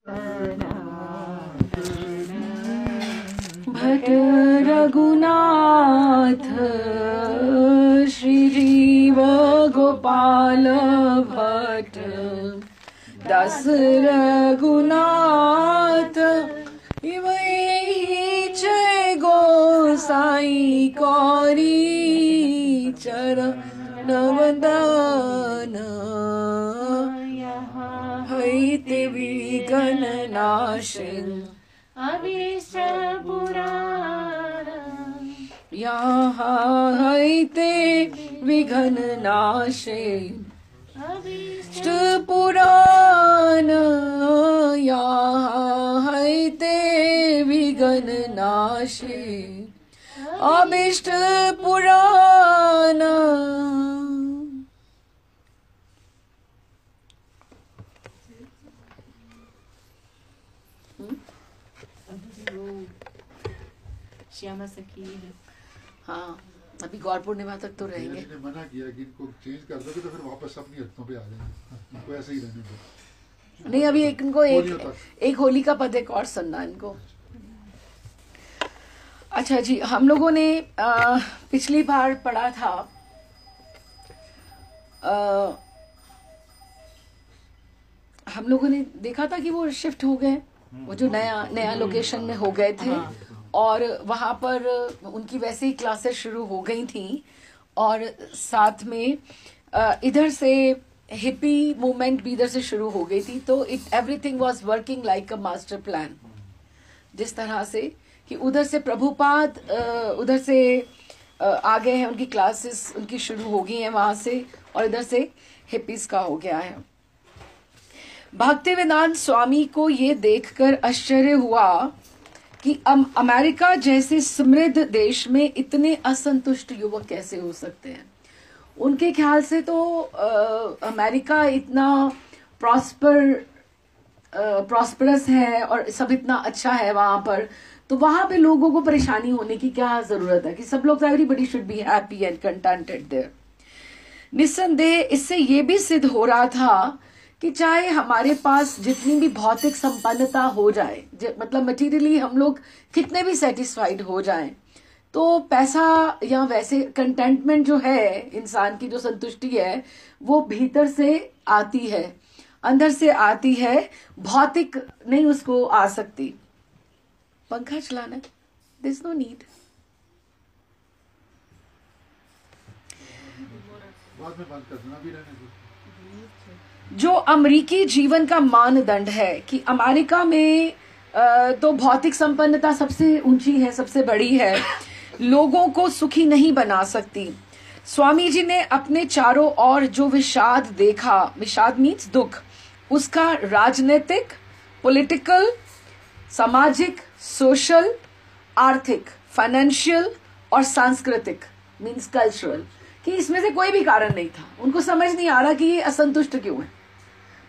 भट रघुनाथ श्री जीव गोपाल भट्ट दास रघुनाथ इवै जय गोसाई कौरी चरण वंदन हैते विघ्न नाशिन अभीष्ट पुराण यहाँ हैते विघ्न नाशिन अभीष्ट पुराण यहाँ हैते विघ्न नाशिन अभीष्ट पुराण। श्यामा सखी है। हाँ, अभी गौर पूर्णिमा तक तो रहेंगे। मना किया कि इनको चेंज कर दोगे तो फिर वापस अपनी हथों पे आ जाएंगे, इनको ऐसे ही रहने दो। नहीं, अभी इनको एक होली का पद एक और सुनना इनको। अच्छा जी, हम लोगों ने पिछली बार पढ़ा था हम लोगों ने देखा था कि वो शिफ्ट हो गए, वो जो नया लोकेशन में हो गए थे और वहां पर उनकी वैसे ही क्लासेस शुरू हो गई थी और साथ में इधर से हिप्पी मूवमेंट भी इधर से शुरू हो गई थी। तो everything was working like a master plan, जिस तरह से कि उधर से प्रभुपाद उधर से आ गए हैं, उनकी क्लासेस उनकी शुरू हो गई हैं वहां से, और इधर से हिप्पीज का हो गया है। भक्तिवेदांत स्वामी को ये देखकर आश्चर्य हुआ कि अमेरिका जैसे समृद्ध देश में इतने असंतुष्ट युवक कैसे हो सकते हैं। उनके ख्याल से तो अमेरिका इतना प्रॉस्परस है और सब इतना अच्छा है वहां पर, तो वहां पे लोगों को परेशानी होने की क्या जरूरत है कि सब लोग, everybody should be happy and contented there. निस्संदेह इससे ये भी सिद्ध हो रहा था कि चाहे हमारे पास जितनी भी भौतिक संपन्नता हो जाए, मतलब मटेरियली हम लोग कितने भी सेटिस्फाइड हो जाएं, तो पैसा या वैसे कंटेंटमेंट जो है, इंसान की जो संतुष्टि है, वो भीतर से आती है, अंदर से आती है, भौतिक नहीं उसको आ सकती। पंखा चलाना, देयर इज नो नीड। बाद में बंद कर देना, भी रहने दो। जो अमेरिकी जीवन का मानदंड है कि अमेरिका में तो भौतिक संपन्नता सबसे ऊंची है, सबसे बड़ी है, लोगों को सुखी नहीं बना सकती। स्वामी जी ने अपने चारों ओर जो विषाद देखा, विषाद मीन्स दुख, उसका राजनीतिक, पॉलिटिकल, सामाजिक, सोशल, आर्थिक, फाइनेंशियल और सांस्कृतिक मीन्स कल्चरल, कि इसमें से कोई भी कारण नहीं था। उनको समझ नहीं आ रहा कि ये असंतुष्ट क्यों है।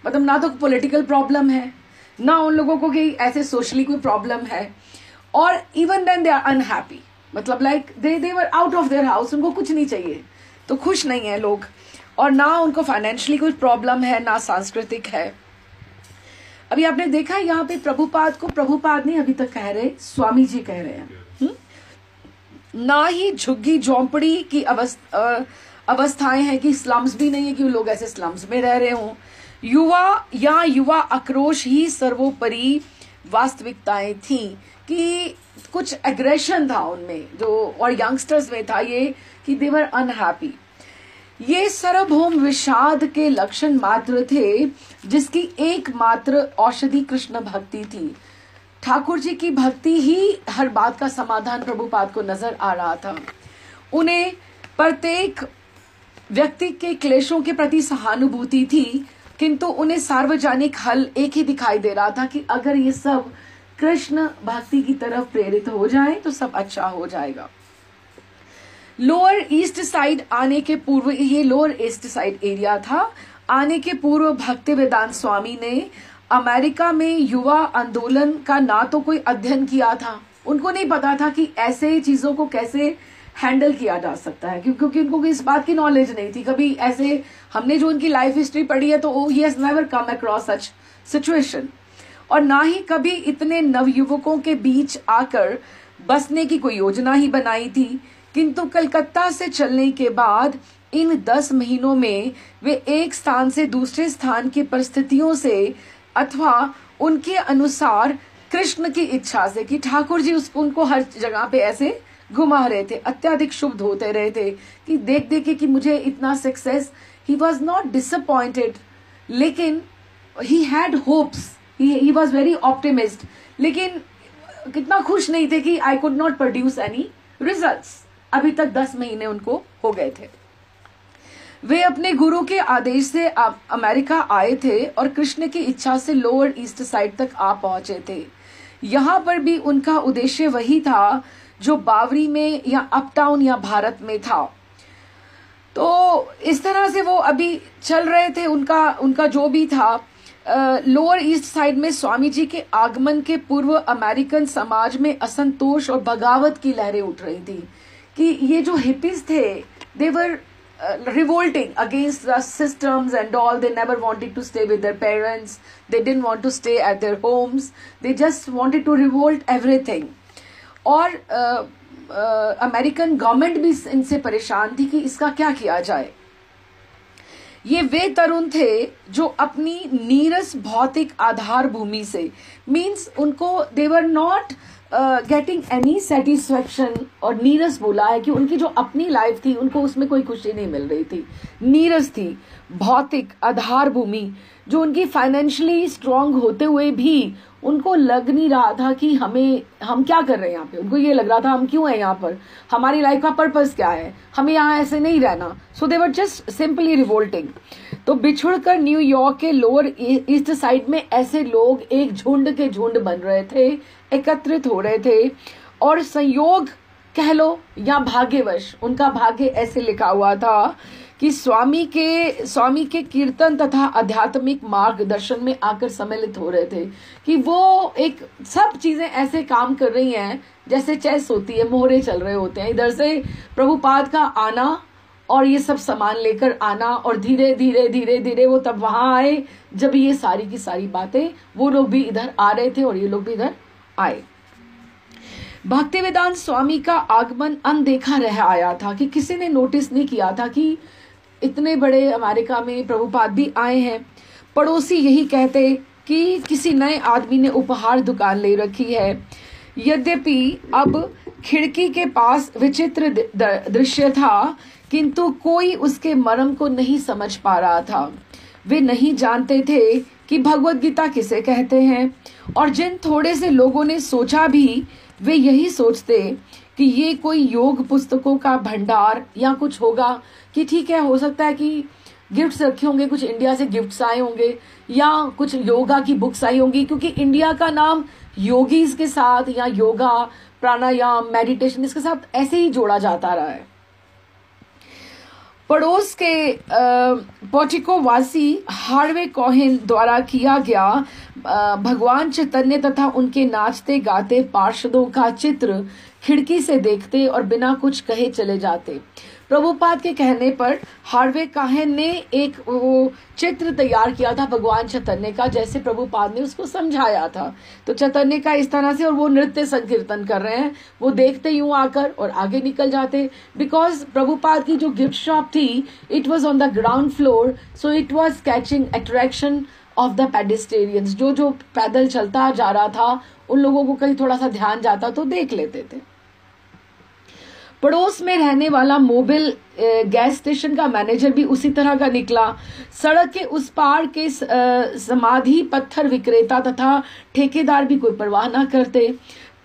मतलब ना तो पॉलिटिकल प्रॉब्लम है, ना उन लोगों को कि ऐसे सोशली कोई प्रॉब्लम है, और even then they are unhappy, मतलब like they were out of their house, उनको कुछ नहीं चाहिए, तो खुश नहीं है लोग। और ना उनको फाइनेंशियली कोई प्रॉब्लम है, ना सांस्कृतिक है। अभी आपने देखा यहाँ पे प्रभुपाद को प्रभुपाद नहीं अभी तक कह रहे, स्वामी जी कह रहे हैं। ना ही झुग्गी झोंपड़ी की अवस्थाएं हैं कि स्लम्स भी नहीं है कि लोग ऐसे स्लम्स में रह रहे हों। युवा आक्रोश ही सर्वोपरि वास्तविकताएं थी कि कुछ एग्रेशन था उनमें जो, और यंगस्टर्स में था ये कि दे वर अनहैप्पी। ये सार्वभौम विषाद के लक्षण मात्र थे, जिसकी एकमात्र औषधि कृष्ण भक्ति थी। ठाकुर जी की भक्ति ही हर बात का समाधान प्रभुपाद को नजर आ रहा था। उन्हें प्रत्येक व्यक्ति के क्लेशों के प्रति सहानुभूति थी, किंतु उन्हें सार्वजनिक हल एक ही दिखाई दे रहा था कि अगर ये सब कृष्ण भक्ति की तरफ प्रेरित हो जाए तो सब अच्छा हो जाएगा। लोअर ईस्ट साइड आने के पूर्व, ये लोअर ईस्ट साइड एरिया था, आने के पूर्व भक्तिवेदांत स्वामी ने अमेरिका में युवा आंदोलन का ना तो कोई अध्ययन किया था, उनको नहीं पता था कि ऐसे चीजों को कैसे हैंडल किया जा सकता है, क्योंकि उनको इस बात की नॉलेज नहीं थी। कभी ऐसे हमने जो उनकी लाइफ हिस्ट्री पढ़ी है तो he has never come across such situation. और ना ही कभी इतने नवयुवकों के बीच आकर बसने की कोई योजना ही बनाई थी। किंतु कलकत्ता से चलने के बाद इन 10 महीनों में वे एक स्थान से दूसरे स्थान की परिस्थितियों से अथवा उनके अनुसार कृष्ण की इच्छा से, कि ठाकुर जी उनको हर जगह पे ऐसे घुमा रहे थे, अत्यधिक शुभ होते रहे थे कि देख देख के कि मुझे इतना success. He was not disappointed, लेकिन he had hopes, he was very optimist, लेकिन कितना खुश नहीं थे कि I could not produce any results. अभी तक 10 महीने उनको हो गए थे। वे अपने गुरु के आदेश से अमेरिका आए थे और कृष्ण की इच्छा से लोअर ईस्ट साइड तक आ पहुंचे थे। यहाँ पर भी उनका उद्देश्य वही था जो बावरी में या अपटाउन या भारत में था। तो इस तरह से वो अभी चल रहे थे। उनका जो भी था, लोअर ईस्ट साइड में स्वामी जी के आगमन के पूर्व अमेरिकन समाज में असंतोष और बगावत की लहरें उठ रही थी कि ये जो हिपीज थे, दे वर revolting against the systems and all. They never wanted to stay with their parents, they didn't want to stay at their homes, they just wanted to revolt everything. और अमेरिकन गवर्नमेंट भी इनसे परेशान थी कि इसका क्या किया जाए। ये वे तरुण थे जो अपनी नीरस भौतिक आधार भूमि से, मीन्स उनको they were not getting any satisfaction, और नीरस बोला है कि उनकी जो अपनी लाइफ थी उनको उसमें कोई खुशी नहीं मिल रही थी, नीरस थी। भौतिक आधार भूमि जो उनकी फाइनेंशियली स्ट्रांग होते हुए भी उनको लग नहीं रहा था कि हम क्या कर रहे हैं यहाँ पे। उनको ये लग रहा था हम क्यों हैं यहाँ पर, हमारी लाइफ का पर्पस क्या है, हमें यहाँ ऐसे नहीं रहना। सो दे वर जस्ट सिंपली रिवोल्टिंग। तो बिछुड़कर न्यूयॉर्क के लोअर ईस्ट साइड में ऐसे लोग एक झुंड के झुंड बन रहे थे, एकत्रित हो रहे थे, और संयोग कह लो या भाग्यवश, उनका भाग्य ऐसे लिखा हुआ था कि स्वामी के कीर्तन तथा आध्यात्मिक मार्गदर्शन में आकर सम्मिलित हो रहे थे। कि वो एक सब चीजें ऐसे काम कर रही हैं जैसे चेस होती है, मोहरे चल रहे होते हैं। इधर से प्रभुपाद का आना और ये सब सामान लेकर आना, और धीरे धीरे धीरे धीरे वो तब वहां आए जब ये सारी की सारी बातें, वो लोग भी इधर आ रहे थे और ये लोग भी इधर आए। भक्तिवेदांत स्वामी का आगमन अनदेखा रह आया था कि किसी ने नोटिस नहीं किया था कि इतने बड़े अमेरिका में प्रभुपाद भी आए हैं। पड़ोसी यही कहते कि किसी नए आदमी ने उपहार दुकान ले रखी है। यद्यपि अब खिड़की के पास विचित्र दृश्य था, किंतु कोई उसके मर्म को नहीं समझ पा रहा था। वे नहीं जानते थे कि भगवत गीता किसे कहते हैं, और जिन थोड़े से लोगों ने सोचा भी वे यही सोचते कि ये कोई योग पुस्तकों का भंडार या कुछ होगा, कि ठीक है, हो सकता है कि गिफ्ट्स रखे होंगे, कुछ इंडिया से गिफ्ट्स आए होंगे, या कुछ योगा की बुक्स आई होंगी, क्योंकि इंडिया का नाम योगीज के साथ या योगा, प्राणायाम, मेडिटेशन, इसके साथ ऐसे ही जोड़ा जाता रहा है। पड़ोस के पोर्टिको वासी हार्वे कोहेन द्वारा किया गया भगवान चैतन्य तथा उनके नाचते गाते पार्षदों का चित्र खिड़की से देखते और बिना कुछ कहे चले जाते। प्रभुपाद के कहने पर हार्वे काहेन ने एक वो चित्र तैयार किया था भगवान चैतन्य का, जैसे प्रभुपाद ने उसको समझाया था। तो चैतन्य का इस तरह से, और वो नृत्य संकीर्तन कर रहे हैं, वो देखते यूं आकर और आगे निकल जाते। बिकॉज प्रभुपाद की जो गिफ्ट शॉप थी, it was on the ground floor, so it was catching attraction of the pedestrians. जो पैदल चलता जा रहा था, उन लोगों को कहीं थोड़ा सा ध्यान जाता तो देख लेते थे। पड़ोस में रहने वाला मोबिल गैस स्टेशन का मैनेजर भी उसी तरह का निकला। सड़क के उस पार के समाधि पत्थर विक्रेता तथा ठेकेदार भी कोई परवाह न करते।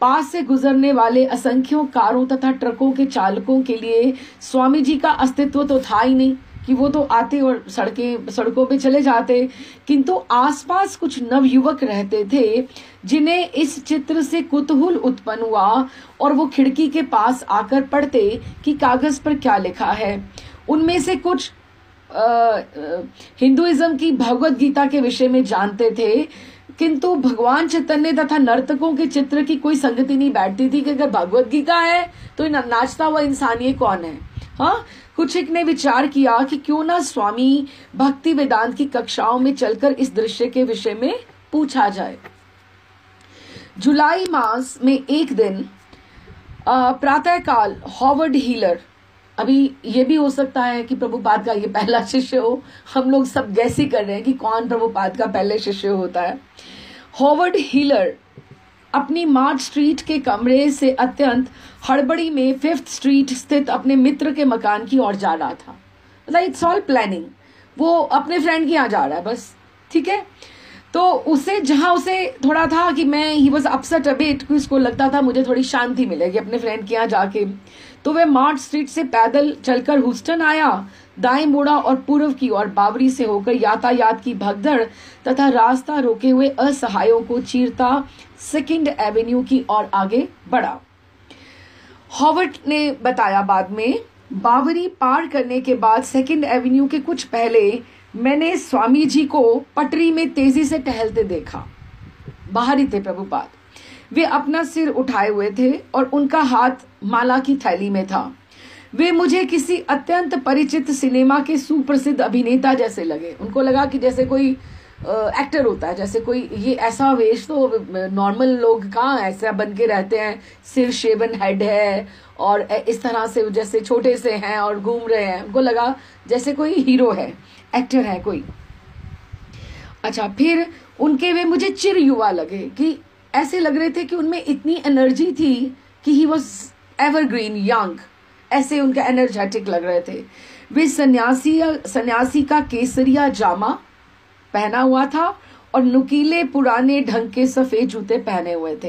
पास से गुजरने वाले असंख्यों कारों तथा ट्रकों के चालकों के लिए स्वामी जी का अस्तित्व तो था ही नहीं, कि वो तो आते और सड़कों पे चले जाते। किंतु आसपास कुछ नवयुवक रहते थे जिन्हें इस चित्र से कुतूहल उत्पन्न हुआ, और वो खिड़की के पास आकर पढ़ते कि कागज पर क्या लिखा है। उनमें से कुछ हिंदुइज्म की भगवत गीता के विषय में जानते थे, किंतु भगवान चैतन्य तथा नर्तकों के चित्र की कोई संगति नहीं बैठती थी कि अगर भगवत गीता है तो नाचता हुआ इंसान ये कौन है। हाँ, कुछ एक ने विचार किया कि क्यों ना स्वामी भक्ति वेदांत की कक्षाओं में चलकर इस दृश्य के विषय में पूछा जाए। जुलाई मास में एक दिन प्रातःकाल हॉवर्ड हीलर, अभी ये भी हो सकता है कि प्रभुपाद का ये पहला शिष्य हो, हम लोग सब गैस ही कर रहे हैं कि कौन प्रभुपाद का पहले शिष्य होता है। हॉवर्ड हीलर अपनी मार्च स्ट्रीट के कमरे से अत्यंत हड़बड़ी में 5th स्ट्रीट स्थित अपने मित्र के मकान की ओर जा रहा था। मतलब इट्स ऑल प्लानिंग, वो अपने फ्रेंड के यहाँ जा रहा है बस, ठीक है। तो उसे जहां उसे थोड़ा था कि मैं he was upset a bit, उसको लगता था मुझे थोड़ी शांति मिलेगी अपने फ्रेंड के यहाँ जाके, तो वह मार्च स्ट्रीट से पैदल चलकर ह्यूस्टन आया। दाएं मुड़ा और पूर्व की ओर बावरी से होकर यातायात की भगदड़ तथा रास्ता रोके हुए असहायों को चीरता 2nd एवेन्यू की ओर आगे बढ़ा। हॉवर्ड ने बताया बाद में, बावरी पार करने के बाद 2nd एवेन्यू के कुछ पहले मैंने स्वामी जी को पटरी में तेजी से टहलते देखा। बाहर ही थे प्रभुपाद, वे अपना सिर उठाए हुए थे और उनका हाथ माला की थैली में था। वे मुझे किसी अत्यंत परिचित सिनेमा के सुप्रसिद्ध अभिनेता जैसे लगे। उनको लगा कि जैसे कोई एक्टर होता है, जैसे कोई, ये ऐसा वेश तो नॉर्मल लोग कहाँ ऐसा बन के रहते हैं, सिर शेवन हेड है और इस तरह से जैसे छोटे से हैं और घूम रहे हैं। उनको लगा जैसे कोई हीरो है, एक्टर है कोई। अच्छा, फिर उनके वे मुझे चिर युवा लगे, कि ऐसे लग रहे थे कि उनमें इतनी एनर्जी थी कि ही वॉज एवरग्रीन यंग, ऐसे उनका एनर्जेटिक लग रहे थे। वे सन्यासी का केसरिया जामा पहना हुआ था और नुकीले पुराने ढंग के सफेद जूते पहने हुए थे।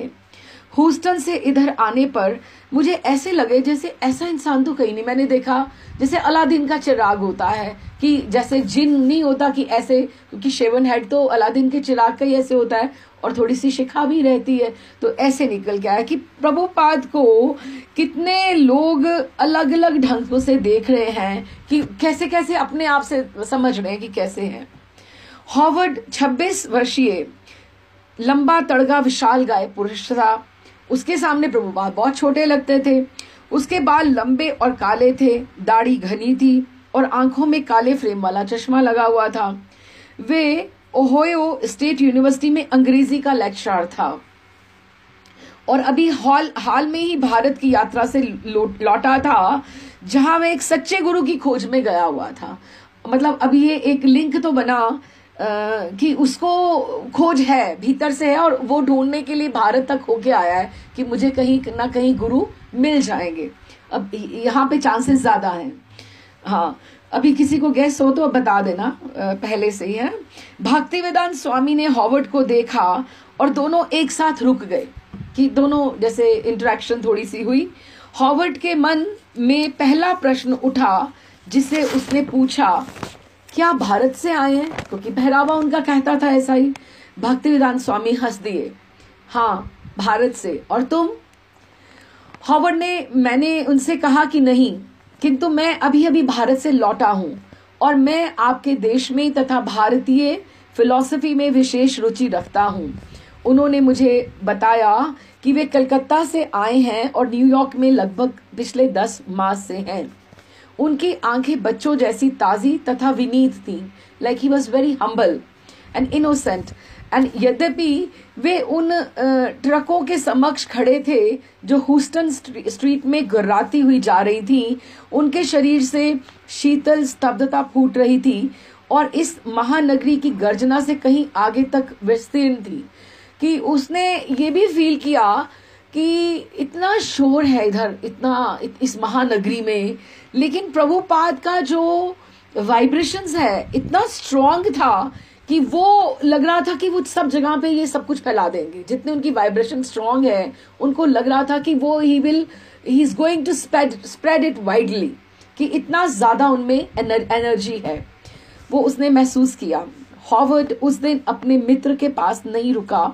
ह्यूस्टन से इधर आने पर मुझे ऐसे लगे जैसे ऐसा इंसान तो कहीं नहीं मैंने देखा। जैसे अलादीन का चिराग होता है, कि जैसे जिन नहीं होता कि ऐसे, क्योंकि शेवन हेड तो अलादीन के चिराग का ही ऐसे होता है और थोड़ी सी शिखा भी रहती है, तो ऐसे निकल के आया कि प्रभुपाद को कितने लोग अलग अलग ढंग से देख रहे हैं, कि कैसे कैसे अपने आप से समझ रहे हैं कि कैसे हैं। हॉवर्ड 26 वर्षीय लंबा तड़गा विशालकाय पुरुष था। उसके सामने प्रभुपाद बहुत छोटे लगते थे। उसके बाल लंबे और काले थे, दाढ़ी घनी थी और आंखों में काले फ्रेम वाला चश्मा लगा हुआ था। वे ओहायो स्टेट यूनिवर्सिटी में अंग्रेजी का लेक्चरर था और अभी हाल में ही भारत की यात्रा से लौटा था, जहां वह एक सच्चे गुरु की खोज में गया हुआ था। मतलब अभी ये एक लिंक तो बना कि उसको खोज है, भीतर से है, और वो ढूंढने के लिए भारत तक होके आया है कि मुझे कहीं ना कहीं गुरु मिल जाएंगे। अब यहाँ पे चांसेस ज्यादा हैं। हाँ, अभी किसी को गैस हो तो बता देना, पहले से ही है। भक्तिवेदांत स्वामी ने हॉवर्ड को देखा और दोनों एक साथ रुक गए, कि दोनों जैसे इंटरेक्शन थोड़ी सी हुई। हॉवर्ड के मन में पहला प्रश्न उठा, जिसे उसने पूछा, क्या भारत से आए हैं? क्योंकि पहरावा उनका कहता था ऐसा ही। भक्तिवेदांत स्वामी हंस दिए, हाँ भारत से। और तुम? हॉवर्ड ने, मैंने उनसे कहा कि नहीं, किंतु मैं अभी अभी भारत से लौटा हूं और मैं आपके देश में तथा भारतीय फिलॉसफी में विशेष रुचि रखता हूं। उन्होंने मुझे बताया कि वे कलकत्ता से आए हैं और न्यूयॉर्क में लगभग पिछले 10 मास से हैं। उनकी आंखें बच्चों जैसी ताजी तथा विनीत थीं, like he was very humble and innocent. And यद्यपि वे उन ट्रकों के समक्ष खड़े थे जो ह्यूस्टन स्ट्रीट में गुर्राती हुई जा रही थी, उनके शरीर से शीतल स्तब्धता फूट रही थी और इस महानगरी की गर्जना से कहीं आगे तक विस्तीर्ण थी, कि उसने ये भी फील किया कि इतना शोर है इधर, इतना इस महानगरी में, लेकिन प्रभुपाद का जो वाइब्रेशंस है इतना स्ट्रांग था कि वो लग रहा था कि वो सब जगह पे ये सब कुछ फैला देंगे। जितने उनकी वाइब्रेशन स्ट्रांग है, उनको लग रहा था कि वो he is going to spread it widely, कि इतना ज्यादा उनमें एनर्जी है, वो उसने महसूस किया। हॉवर्ड उस दिन अपने मित्र के पास नहीं रुका।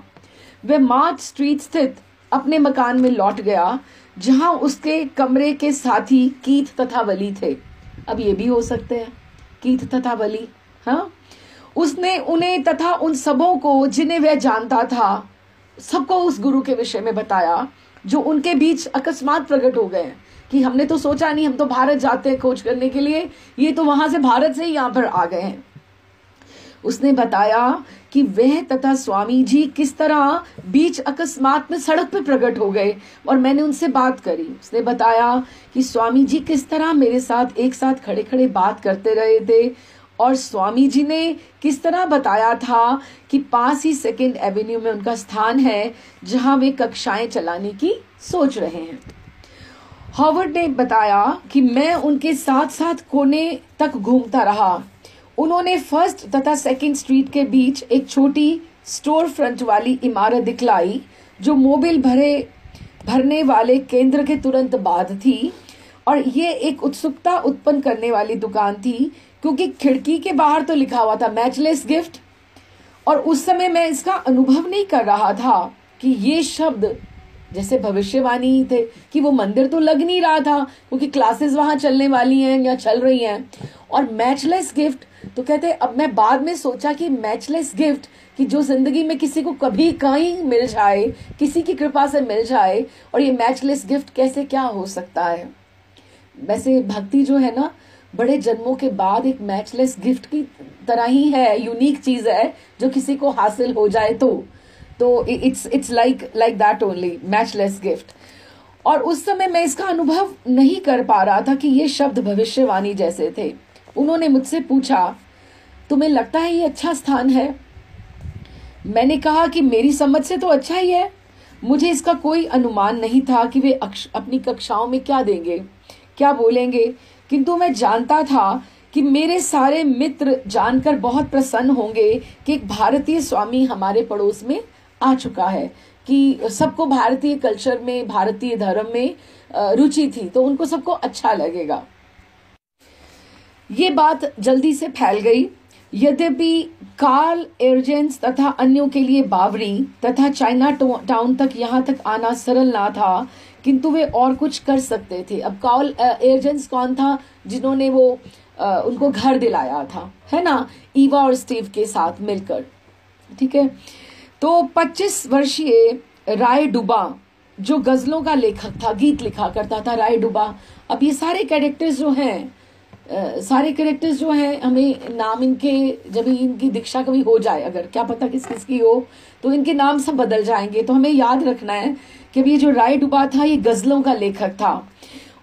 वह मार्च स्ट्रीट स्थित अपने मकान में लौट गया, जहां उसके कमरे के साथी कीथ तथा वली थे। अब ये भी हो सकते हैं, कीथ तथा वली। हाँ, उसने उन्हें तथा उन सबों को जिन्हें वह जानता था, सबको उस गुरु के विषय में बताया, जो उनके बीच अकस्मात प्रकट हो गए कि हमने तो सोचा नहीं, हम तो भारत जाते हैं खोज करने के लिए, ये तो वहां से भारत से ही यहाँ पर आ गए हैं। उसने बताया कि वह तथा स्वामी जी किस तरह बीच अकस्मात में सड़क पे प्रकट हो गए और मैंने उनसे बात करी। उसने बताया कि स्वामी जी किस तरह मेरे साथ एक साथ खड़े खड़े बात करते रहे थे और स्वामी जी ने किस तरह बताया था कि पास ही सेकेंड एवेन्यू में उनका स्थान है जहां वे कक्षाएं चलाने की सोच रहे हैं। हॉवर्ड ने बताया कि मैं उनके साथ साथ कोने तक घूमता रहा। उन्होंने फर्स्ट तथा सेकंड स्ट्रीट के बीच एक छोटी स्टोर फ्रंट वाली इमारत दिखलाई जो मोबिल भरने वाले केंद्र के तुरंत बाद थी और ये एक उत्सुकता उत्पन्न करने वाली दुकान थी क्योंकि खिड़की के बाहर तो लिखा हुआ था मैचलेस गिफ्ट और उस समय मैं इसका अनुभव नहीं कर रहा था कि ये शब्द जैसे भविष्यवाणी थे कि वो मंदिर तो लग नहीं रहा था क्योंकि क्लासेस वहां चलने वाली हैं या चल रही हैं और मैचलेस गिफ्ट तो कहते अब मैं बाद में सोचा कि मैचलेस गिफ्ट कि जो जिंदगी में किसी को कभी कहीं मिल जाए, किसी की कृपा से मिल जाए और ये मैचलेस गिफ्ट कैसे क्या हो सकता है। वैसे भक्ति जो है ना बड़े जन्मों के बाद एक मैचलेस गिफ्ट की तरह ही है, यूनिक चीज है जो किसी को हासिल हो जाए तो it's like that only matchless gift. और उस समय मैं इसका अनुभव नहीं कर पा रहा था कि ये शब्द भविष्यवाणी जैसे थे। उन्होंने मुझसे पूछा तुम्हें लगता है ये अच्छा स्थान है? मैंने कहा कि मेरी समझ से तो अच्छा ही है। मुझे इसका कोई अनुमान नहीं था कि वे अपनी कक्षाओं में क्या देंगे, क्या बोलेंगे, किंतु मैं जानता था कि मेरे सारे मित्र जानकर बहुत प्रसन्न होंगे कि एक भारतीय स्वामी हमारे पड़ोस में आ चुका है, कि सबको भारतीय कल्चर में, भारतीय धर्म में रुचि थी तो उनको सबको अच्छा लगेगा। ये बात जल्दी से फैल गई। यद्यपि कार्ल एर्जेंस तथा अन्यों के लिए बावरी तथा चाइना टाउन तक यहाँ तक आना सरल ना था, किंतु वे और कुछ कर सकते थे। अब कार्ल एर्जेंस कौन था? जिन्होंने वो उनको घर दिलाया था, है ना, ईवा और स्टीव के साथ मिलकर। ठीक है, तो 25 वर्षीय राय डुबा जो गजलों का लेखक था, गीत लिखा करता था, राय डुबा। अब ये सारे कैरेक्टर्स जो हैं हमें नाम इनके, जब इनकी दीक्षा कभी हो जाए, अगर क्या पता किस किस की हो, तो इनके नाम सब बदल जाएंगे। तो हमें याद रखना है कि ये जो राय डुबा था ये गजलों का लेखक था।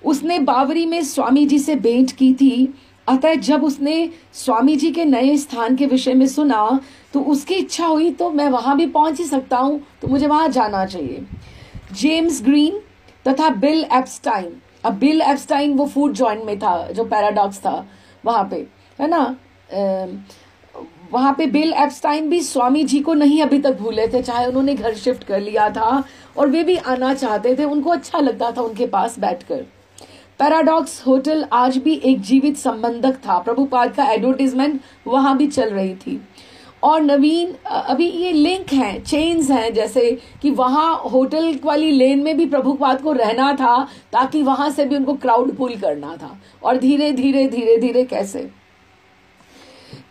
उसने बावरी में स्वामी जी से भेंट की थी। अतः जब उसने स्वामी जी के नए स्थान के विषय में सुना तो उसकी इच्छा हुई तो मैं वहां भी पहुंच ही सकता हूं, तो मुझे वहां जाना चाहिए। जेम्स ग्रीन तथा बिल एप्स्टाइन, अब बिल एप्स्टाइन वो फूड जॉइंट में था जो पैराडॉक्स था वहां पे, है ना, वहां पे बिल एप्स्टाइन भी स्वामी जी को नहीं अभी तक भूले थे, चाहे उन्होंने घर शिफ्ट कर लिया था और वे भी आना चाहते थे, उनको अच्छा लगता था उनके पास बैठकर। पैराडॉक्स होटल आज भी एक जीवित संबंधक था, प्रभुपाद का एडवर्टीजमेंट वहां भी चल रही थी। और नवीन अभी ये लिंक हैं, चेन्स हैं, जैसे कि वहां होटल वाली लेन में भी प्रभुपाद को रहना था ताकि वहां से भी उनको क्राउड पुल करना था, और धीरे धीरे कैसे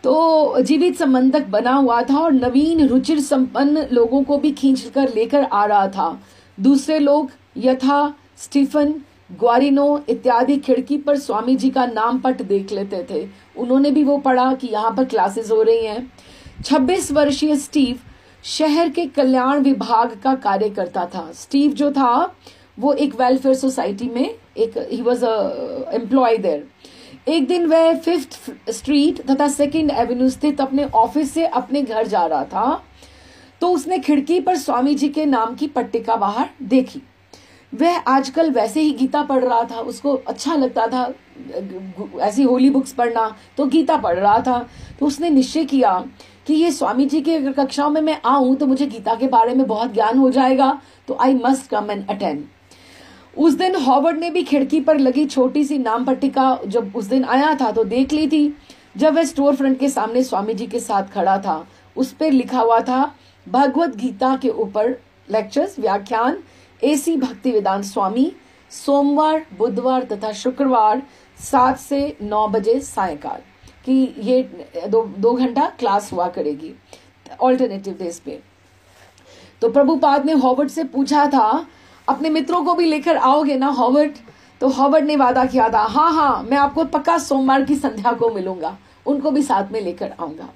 तो जीवित संबंधक बना हुआ था और नवीन रुचिर संपन्न लोगों को भी खींच कर लेकर आ रहा था। दूसरे लोग यथा स्टीफन, ग्वारिनो इत्यादि खिड़की पर स्वामी जी का नाम पट देख लेते थे। उन्होंने भी वो पढ़ा कि यहाँ पर क्लासेस हो रही हैं। 26 वर्षीय स्टीव शहर के कल्याण विभाग का कार्य करता था। स्टीव जो था वो एक वेलफेयर सोसाइटी में ही वॉज एम्प्लॉय देयर। एक दिन वह 5th स्ट्रीट तथा 2nd एवेन्यू स्थित अपने ऑफिस से अपने घर जा रहा था तो उसने खिड़की पर स्वामी जी के नाम की पट्टिका बाहर देखी। वह आजकल वैसे ही गीता पढ़ रहा था, उसको अच्छा लगता था ऐसी होली बुक्स पढ़ना, तो गीता पढ़ रहा था। तो उसने निश्चय किया कि ये स्वामी जी की कक्षाओं में मैं आऊं तो मुझे गीता के बारे में बहुत ज्ञान हो जाएगा, तो I must come and attend. उस दिन हॉवर्ड ने भी खिड़की पर लगी छोटी सी नाम पट्टिका जब उस दिन आया था तो देख ली थी। जब वह स्टोर फ्रंट के सामने स्वामी जी के साथ खड़ा था, उस पर लिखा हुआ था भगवत गीता के ऊपर लेक्चर्स, व्याख्यान AC भक्ति वेदांत स्वामी, सोमवार, बुधवार तथा शुक्रवार 7 से 9 बजे सायंकाल कि ये 2 घंटा क्लास हुआ करेगी ऑल्टरनेटिव डेज पे। तो प्रभुपाद ने हॉवर्ड से पूछा था अपने मित्रों को भी लेकर आओगे ना हॉवर्ड? तो हॉवर्ड ने वादा किया था, हाँ मैं आपको पक्का सोमवार की संध्या को मिलूंगा, उनको भी साथ में लेकर आऊंगा।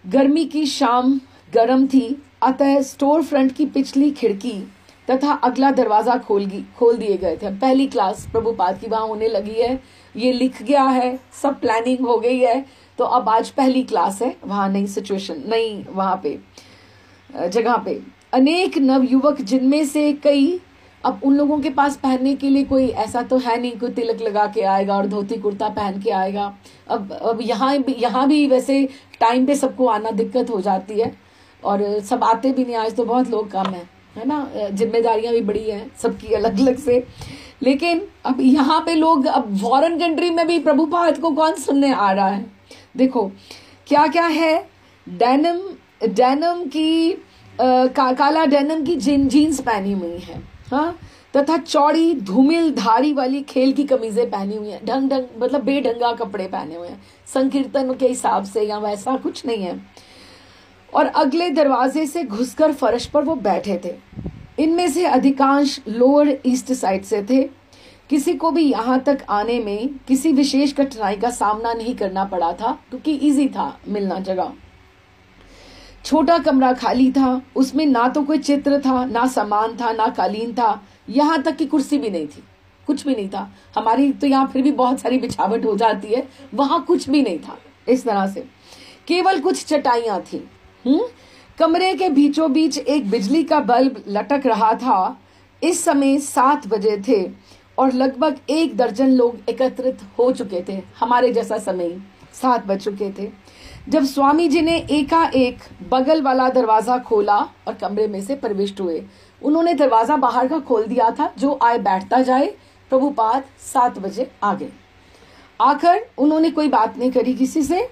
गर्मी की शाम गर्म थी, अतः स्टोर फ्रंट की पिछली खिड़की तथा अगला दरवाजा खोल दिए गए थे। पहली क्लास प्रभुपाद की वहां होने लगी है, ये लिख गया है, सब प्लानिंग हो गई है। तो अब आज पहली क्लास है, वहां नई सिचुएशन, नई वहां पे जगह पे अनेक नवयुवक, जिनमें से कई, अब उन लोगों के पास पहनने के लिए कोई ऐसा तो है नहीं, कोई तिलक लगा के आएगा और धोती कुर्ता पहन के आएगा। अब यहाँ भी वैसे टाइम पे सबको आना दिक्कत हो जाती है और सब आते भी नहीं, आज तो बहुत लोग कम है ना, जिम्मेदारियां भी बड़ी हैं सबकी अलग अलग से। लेकिन अब यहाँ पे लोग, अब फॉरेन कंट्री में भी प्रभुपाद को कौन सुनने आ रहा है। देखो क्या क्या है, डेनिम की काला डेनिम की जीन्स पहनी हुई है, हाँ, तथा चौड़ी धूमिल धारी वाली खेल की कमीजें पहनी हुई हैं, ढंग मतलब बेढंगा कपड़े पहने हुए हैं, संकीर्तन के हिसाब से या वैसा कुछ नहीं है। और अगले दरवाजे से घुसकर फर्श पर वो बैठे थे। इनमें से अधिकांश लोअर ईस्ट साइड से थे। किसी को भी यहाँ तक आने में किसी विशेष कठिनाई का सामना नहीं करना पड़ा था, क्योंकि इजी था मिलना जगह। छोटा कमरा खाली था, उसमें ना तो कोई चित्र था, ना सामान था, ना कालीन था, यहाँ तक कि कुर्सी भी नहीं थी, कुछ भी नहीं था। हमारी तो यहाँ फिर भी बहुत सारी बिछावट हो जाती है, वहां कुछ भी नहीं था। इस तरह से केवल कुछ चटाइयां थी। कमरे के बीचों बीच एक बिजली का बल्ब लटक रहा था। इस समय 7 बजे थे और लगभग 1 दर्जन लोग एकत्रित हो चुके थे। हमारे जैसा समय 7 बज चुके थे जब स्वामी जी ने एकाएक बगल वाला दरवाजा खोला और कमरे में से प्रविष्ट हुए। उन्होंने दरवाजा बाहर का खोल दिया था, जो आए बैठता जाए। प्रभुपाद 7 बजे आ गए। आकर उन्होंने कोई बात नहीं करी किसी से।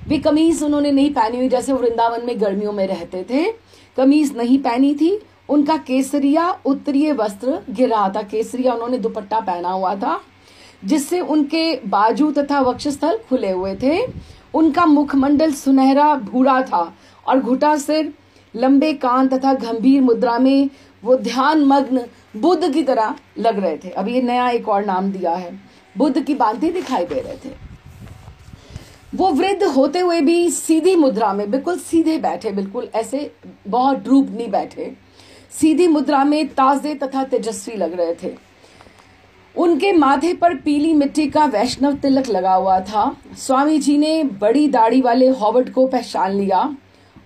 वे कमीज उन्होंने नहीं पहनी हुई, जैसे वृंदावन में गर्मियों में रहते थे, कमीज नहीं पहनी थी। उनका केसरिया उत्तरीय वस्त्र गिर रहा था, केसरिया उन्होंने दुपट्टा पहना हुआ था, जिससे उनके बाजू तथा वक्षस्थल खुले हुए थे। उनका मुखमंडल सुनहरा भूरा था और घुटा सिर, लंबे कान तथा गंभीर मुद्रा में वो ध्यान मग्न बुद्ध की तरह लग रहे थे। अब ये नया एक और नाम दिया है, बुद्ध की भांति दिखाई दे रहे थे। वो वृद्ध होते हुए भी सीधी मुद्रा में बिल्कुल सीधे बैठे, बिल्कुल ऐसे बहुत ड्रूप नहीं बैठे, सीधी मुद्रा में ताजे तथा तेजस्वी लग रहे थे। उनके माथे पर पीली मिट्टी का वैष्णव तिलक लगा हुआ था। स्वामी जी ने बड़ी दाढ़ी वाले हॉवर्ड को पहचान लिया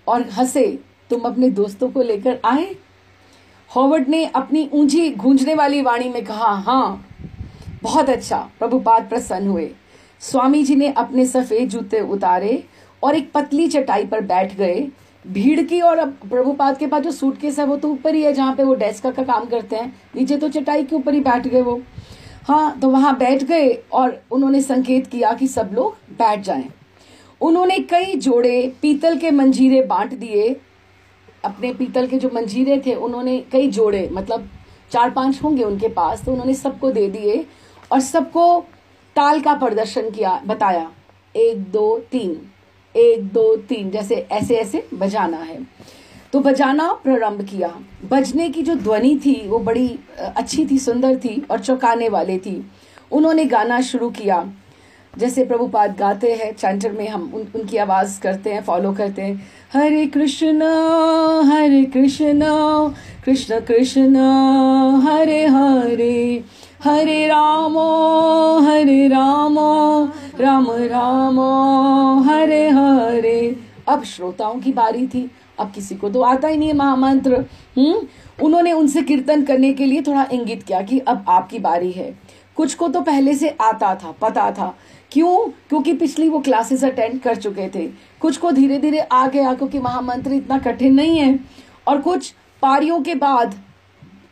और हंसे, तुम अपने दोस्तों को लेकर आए? हॉवर्ड ने अपनी ऊंची गूंजने वाली वाणी में कहा, हाँ, बहुत अच्छा। प्रभुपाद प्रसन्न हुए। स्वामी जी ने अपने सफेद जूते उतारे और एक पतली चटाई पर बैठ गए। भीड़ की, और अब प्रभुपाद के पास जो सूटकेस है वो तो ऊपर ही है, जहाँ पे वो डेस्क का काम करते हैं, नीचे तो चटाई के ऊपर ही बैठ गए वो। हाँ, तो वहां बैठ गए और उन्होंने संकेत किया कि सब लोग बैठ जाएं। उन्होंने कई जोड़े पीतल के मंजीरे बांट दिए। अपने पीतल के जो मंजीरे थे उन्होंने कई जोड़े, मतलब 4-5 होंगे उनके पास, तो उन्होंने सबको दे दिए और सबको ताल का प्रदर्शन किया, बताया 1 2 3 1 2 3, जैसे ऐसे ऐसे बजाना है। तो बजाना प्रारंभ किया। बजने की जो ध्वनि थी वो बड़ी अच्छी थी, सुंदर थी और चौंकाने वाली थी। उन्होंने गाना शुरू किया, जैसे प्रभुपाद गाते हैं चैंटर में, हम उनकी आवाज करते हैं, फॉलो करते हैं। हरे कृष्ण कृष्ण कृष्ण हरे हरे, हरे राम राम राम हरे हरे। अब श्रोताओं की बारी थी। अब किसी को तो आता ही नहीं है महामंत्र। उन्होंने उनसे कीर्तन करने के लिए थोड़ा इंगित किया कि अब आपकी बारी है। कुछ को तो पहले से आता था, पता था, क्यों? क्योंकि पिछली वो क्लासेस अटेंड कर चुके थे। कुछ को धीरे धीरे आ गया, क्योंकि महामंत्र इतना कठिन नहीं है। और कुछ पारियों के बाद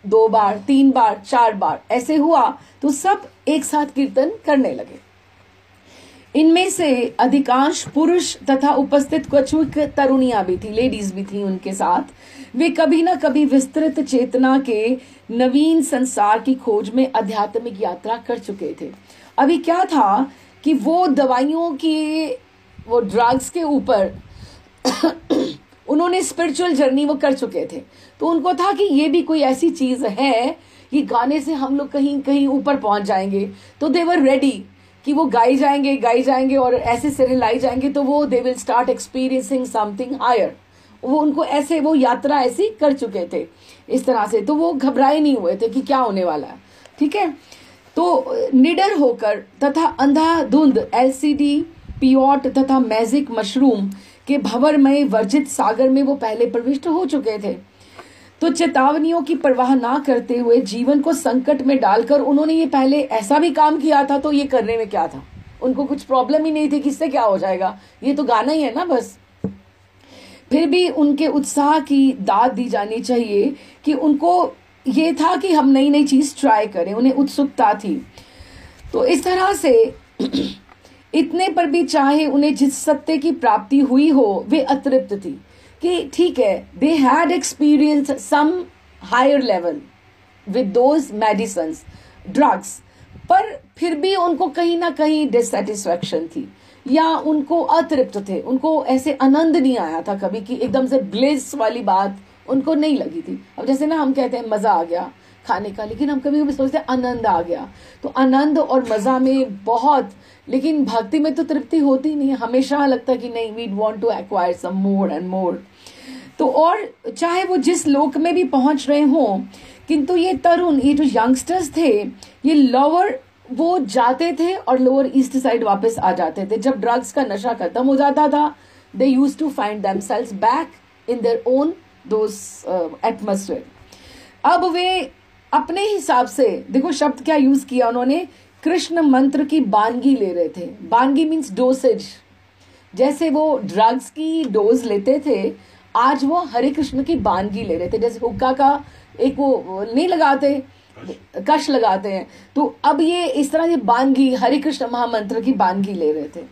2 बार 3 बार 4 बार ऐसे हुआ तो सब एक साथ कीर्तन करने लगे। इनमें से अधिकांश पुरुष तथा उपस्थित कुछ तरुणियां भी थी, लेडीज भी थी उनके साथ। वे कभी ना कभी विस्तृत चेतना के नवीन संसार की खोज में आध्यात्मिक यात्रा कर चुके थे। अभी क्या था कि वो दवाइयों की, वो ड्रग्स के ऊपर उन्होंने स्पिरिचुअल जर्नी वो कर चुके थे। तो उनको था कि ये भी कोई ऐसी चीज है, ये गाने से हम लोग कहीं कहीं ऊपर पहुंच जाएंगे। तो दे वर रेडी कि वो गाई जाएंगे और ऐसे सिरहिलाई जाएंगे तो वो they will start experiencing something higher. वो उनको ऐसे वो यात्रा ऐसी कर चुके थे इस तरह से, तो वो घबराए नहीं हुए थे कि क्या होने वाला है। ठीक है, तो निडर होकर तथा अंधाधुंध एलसीडी पियोट तथा मैजिक मशरूम के भंवरमय वर्जित सागर में वो पहले प्रविष्ट हो चुके थे। तो चेतावनियों की परवाह ना करते हुए जीवन को संकट में डालकर उन्होंने ये पहले ऐसा भी काम किया था, तो ये करने में क्या था, उनको कुछ प्रॉब्लम ही नहीं थी, किससे क्या हो जाएगा, ये तो गाना ही है ना बस। फिर भी उनके उत्साह की दाद दी जानी चाहिए कि उनको ये था कि हम नई नई चीज ट्राई करें, उन्हें उत्सुकता थी। तो इस तरह से इतने पर भी चाहे उन्हें जिस सत्य की प्राप्ति हुई हो वे अतृप्त थी कि ठीक है, they had experience some higher level with those medicines drugs, पर फिर भी उनको कहीं ना कहीं डिससेटिस्फैक्शन थी या उनको अतृप्त थे, उनको ऐसे आनंद नहीं आया था कभी कि एकदम से ब्लिस वाली बात उनको नहीं लगी थी। अब जैसे ना हम कहते हैं मजा आ गया खाने का, लेकिन हम कभी कभी सोचते हैं आनंद आ गया, तो आनंद और मजा में बहुत, लेकिन भक्ति में तो तृप्ति होती नहीं है, हमेशा लगता है कि नहीं, we want to acquire some more and more. तो और चाहे वो जिस लोक में भी पहुंच रहे हों, किंतु ये तरुण, ये जो यंगस्टर्स थे, ये लोअर वो जाते थे और लोअर ईस्ट साइड वापस आ जाते थे। जब ड्रग्स का नशा खत्म हो जाता था, they used to find themselves back in their own those atmosphere. अब वे अपने हिसाब से, देखो शब्द क्या यूज किया उन्होंने, कृष्ण मंत्र की बानगी ले रहे थे। बानगी मीन्स डोसेज, जैसे वो ड्रग्स की डोज लेते थे, आज वो हरे कृष्ण की बानगी ले रहे थे। जैसे हुक्का का एक वो नहीं लगाते, कश लगाते हैं, तो अब ये इस तरह से बानगी, हरे कृष्ण महामंत्र की बानगी ले रहे थे।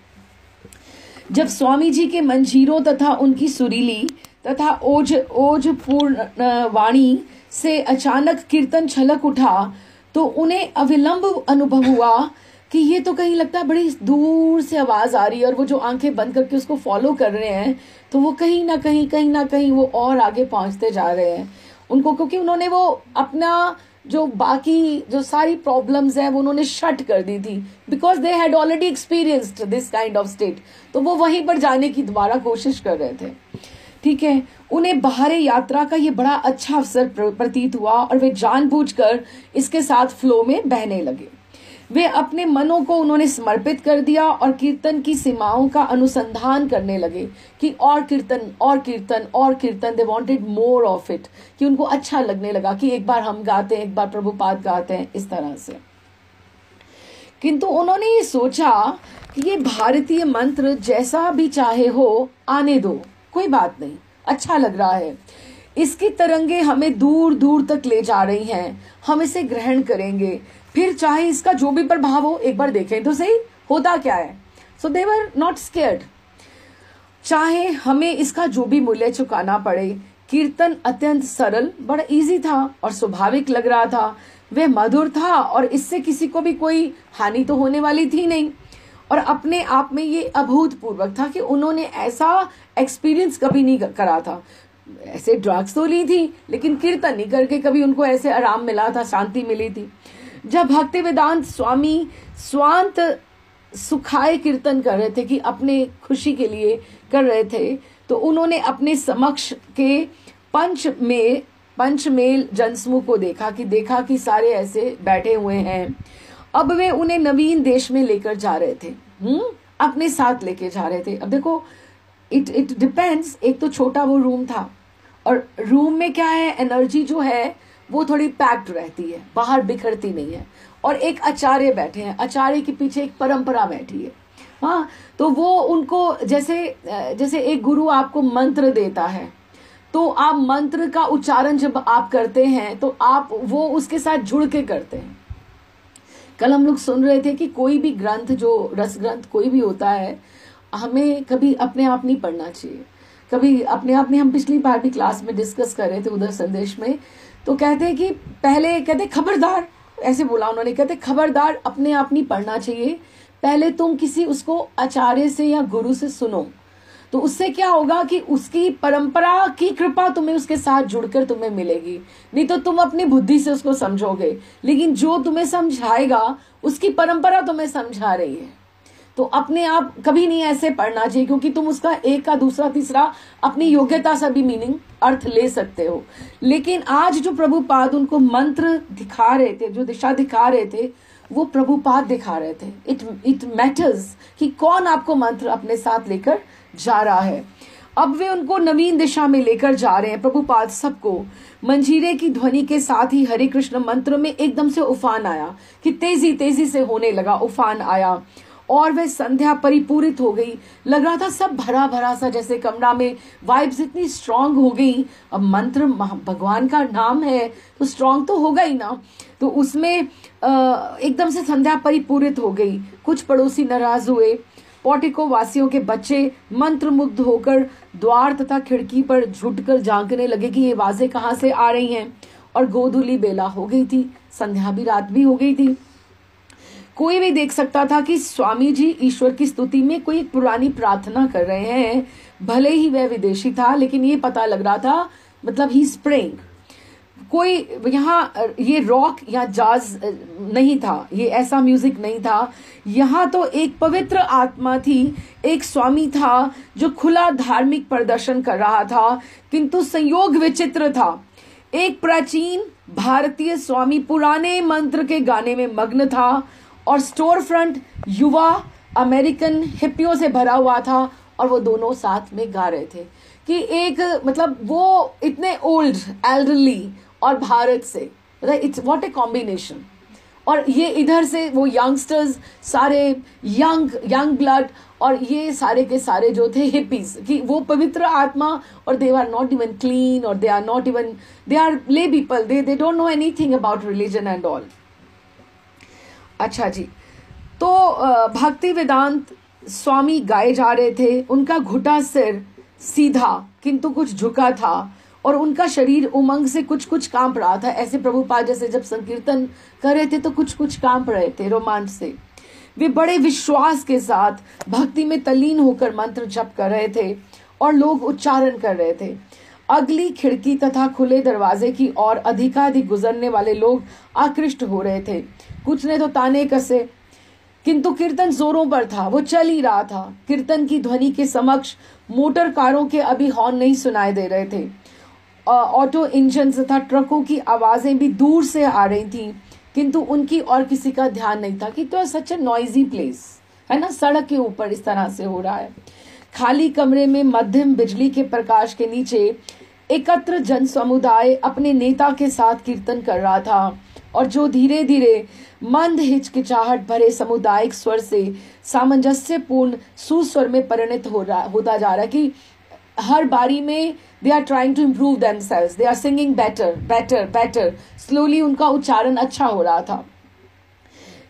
जब स्वामी जी के मंजीरों तथा उनकी सुरीली तथा ओज पूर्ण वाणी से अचानक कीर्तन छलक उठा, तो उन्हें अविलंब अनुभव हुआ कि ये तो कहीं लगता है बड़ी दूर से आवाज आ रही है, और वो जो आंखें बंद करके उसको फॉलो कर रहे हैं, तो वो कहीं ना कहीं वो और आगे पहुंचते जा रहे हैं उनको, क्योंकि उन्होंने वो अपना जो बाकी जो सारी प्रॉब्लम्स हैं वो उन्होंने शट कर दी थी, because they had already experienced this kind of state. तो वो वहीं पर जाने की दोबारा कोशिश कर रहे थे। ठीक है, उन्हें बाहरी यात्रा का ये बड़ा अच्छा अवसर प्रतीत हुआ और वे जानबूझकर इसके साथ फ्लो में बहने लगे। वे अपने मनों को उन्होंने समर्पित कर दिया और कीर्तन की सीमाओं का अनुसंधान करने लगे कि और कीर्तन और कीर्तन और कीर्तन। They wanted more of it, कि उनको अच्छा लगने लगा कि एक बार हम गाते हैं, एक बार प्रभुपाद गाते हैं, इस तरह से। किंतु उन्होंने ये सोचा कि ये भारतीय मंत्र जैसा भी चाहे हो, आने दो, कोई बात नहीं, अच्छा लग रहा है, इसकी तरंगे हमें दूर दूर तक ले जा रही हैं, हम इसे ग्रहण करेंगे, फिर चाहे इसका जो भी प्रभाव हो, एक बार देखें तो सही होता क्या है। सो दे वर नॉट स्केयर्ड, चाहे हमें इसका जो भी मूल्य चुकाना पड़े। कीर्तन अत्यंत सरल, बड़ा इजी था और स्वाभाविक लग रहा था, वह मधुर था और इससे किसी को भी कोई हानि तो होने वाली थी नहीं, और अपने आप में ये अभूतपूर्वक था कि उन्होंने ऐसा एक्सपीरियंस कभी नहीं करा था। ऐसे ड्रग्स तो ली थी, लेकिन कीर्तन नहीं करके कभी उनको ऐसे आराम मिला था, शांति मिली थी। जब भक्ति वेदांत स्वामी स्वांत सुखाए कीर्तन कर रहे थे कि अपने खुशी के लिए कर रहे थे, तो उन्होंने अपने समक्ष के पंचमेल जनसमूह को देखा कि सारे ऐसे बैठे हुए हैं। अब वे उन्हें नवीन देश में लेकर जा रहे थे, अपने साथ लेके जा रहे थे। अब देखो, इट डिपेंड्स, एक तो छोटा वो रूम था, और रूम में क्या है, एनर्जी जो है वो थोड़ी पैक्ड रहती है, बाहर बिखरती नहीं है, और एक आचार्य बैठे हैं, आचार्य के पीछे एक परंपरा बैठी है। हाँ, तो वो उनको जैसे एक गुरु आपको मंत्र देता है, तो आप मंत्र का उच्चारण जब आप करते हैं तो आप वो उसके साथ जुड़ के करते हैं। कल हम लोग सुन रहे थे कि कोई भी ग्रंथ, जो रस ग्रंथ कोई भी होता है, हमें कभी अपने आप नहीं पढ़ना चाहिए। कभी अपने आप नहीं, हम पिछली बार भी क्लास में डिस्कस कर रहे थे उधर संदेश में, तो कहते हैं कि पहले कहते खबरदार, ऐसे बोला उन्होंने, कहते खबरदार अपने आप नहीं पढ़ना चाहिए, पहले तुम किसी उसको आचार्य से या गुरु से सुनो। तो उससे क्या होगा कि उसकी परंपरा की कृपा तुम्हें उसके साथ जुड़कर तुम्हें मिलेगी। नहीं तो तुम अपनी बुद्धि से उसको समझोगे, लेकिन जो तुम्हें समझाएगा उसकी परंपरा तुम्हें समझा रही है। तो अपने आप कभी नहीं ऐसे पढ़ना चाहिए, क्योंकि तुम उसका एक का दूसरा तीसरा अपनी योग्यता से भी मीनिंग अर्थ ले सकते हो। लेकिन आज जो प्रभुपाद उनको मंत्र दिखा रहे थे, जो दिशा दिखा रहे थे, वो प्रभुपाद दिखा रहे थे। इट मैटर्स कि कौन आपको मंत्र अपने साथ लेकर जा रहा है। अब वे उनको नवीन दिशा में लेकर जा रहे हैं प्रभुपाद सबको। मंजीरे की ध्वनि के साथ ही हरे कृष्ण मंत्र में एकदम से उफान आया कि तेजी तेजी से होने लगा, उफान आया और वह संध्या परिपूरित हो गई। लग रहा था सब भरा भरा सा, जैसे कमरा में वाइब्स इतनी स्ट्रांग हो गई। अब मंत्र भगवान का नाम है तो स्ट्रांग तो होगा ही ना। तो उसमें एकदम से संध्या परिपूरित हो गई। कुछ पड़ोसी नाराज हुए। पोर्टिको वासियों के बच्चे मंत्र मुग्ध होकर द्वार तथा खिड़की पर झुककर झांकने लगे कि ये आवाजें कहाँ से आ रही हैं। और गोधूली बेला हो गई थी, संध्या भी रात भी हो गई थी। कोई भी देख सकता था कि स्वामी जी ईश्वर की स्तुति में कोई एक पुरानी प्रार्थना कर रहे हैं। भले ही वह विदेशी था, लेकिन ये पता लग रहा था, मतलब ही स्प्रेइंग। कोई यहाँ ये रॉक या जाज नहीं था, ये ऐसा म्यूजिक नहीं था। यहाँ तो एक पवित्र आत्मा थी, एक स्वामी था जो खुला धार्मिक प्रदर्शन कर रहा था, किंतु संयोग विचित्र था। एक प्राचीन भारतीय स्वामी पुराने मंत्र के गाने में मग्न था और स्टोर फ्रंट युवा अमेरिकन हिप्पियों से भरा हुआ था, और वो दोनों साथ में गा रहे थे कि एक मतलब वो इतने ओल्ड एल्डरली और भारत से, इट्स व्हाट ए कॉम्बिनेशन। और ये इधर से वो यंगस्टर्स सारे यंग ब्लड, और ये सारे के सारे जो थे हिप्पीज कि वो पवित्र आत्मा, और they are not even clean, और they are lay people, they don't know anything about religion and all. अच्छा जी, तो भक्ति वेदांत स्वामी गाए जा रहे थे। उनका घुटा सिर सीधा किंतु कुछ झुका था, और उनका शरीर उमंग से कुछ कुछ कांप रहा था। ऐसे प्रभुपाद जैसे जब संकीर्तन कर रहे थे तो कुछ कुछ कांप रहे थे रोमांच से। वे बड़े विश्वास के साथ भक्ति में तल्लीन होकर मंत्र जप कर रहे थे और लोग उच्चारण कर रहे थे। अगली खिड़की तथा खुले दरवाजे की ओर अधिकाधिक गुजरने वाले लोग आकृष्ट हो रहे थे। कुछ ने तो ताने कसे, किंतु कीर्तन जोरों पर था, वो चल ही रहा था। कीर्तन की ध्वनि के समक्ष मोटर कारों के अभी हॉर्न नहीं सुनाई दे रहे थे। ऑटो इंजन तथा ट्रकों की आवाजें भी दूर से आ रही थीं, किंतु उनकी और किसी का ध्यान नहीं था कि तो सच ए नॉइजी प्लेस है ना, सड़क के ऊपर इस तरह से हो रहा है। खाली कमरे में मध्यम बिजली के प्रकाश के नीचे एकत्र जन समुदाय अपने नेता के साथ कीर्तन कर रहा था, और जो धीरे धीरे मंद हिचकिचाहट भरे सामुदायिक स्वर से सामंजस्यपूर्ण सुस्वर में परिणत होता जा रहा है कि हर बारी में they are trying to improve themselves, they are singing better better better. Slowly उनका उच्चारण अच्छा हो रहा था।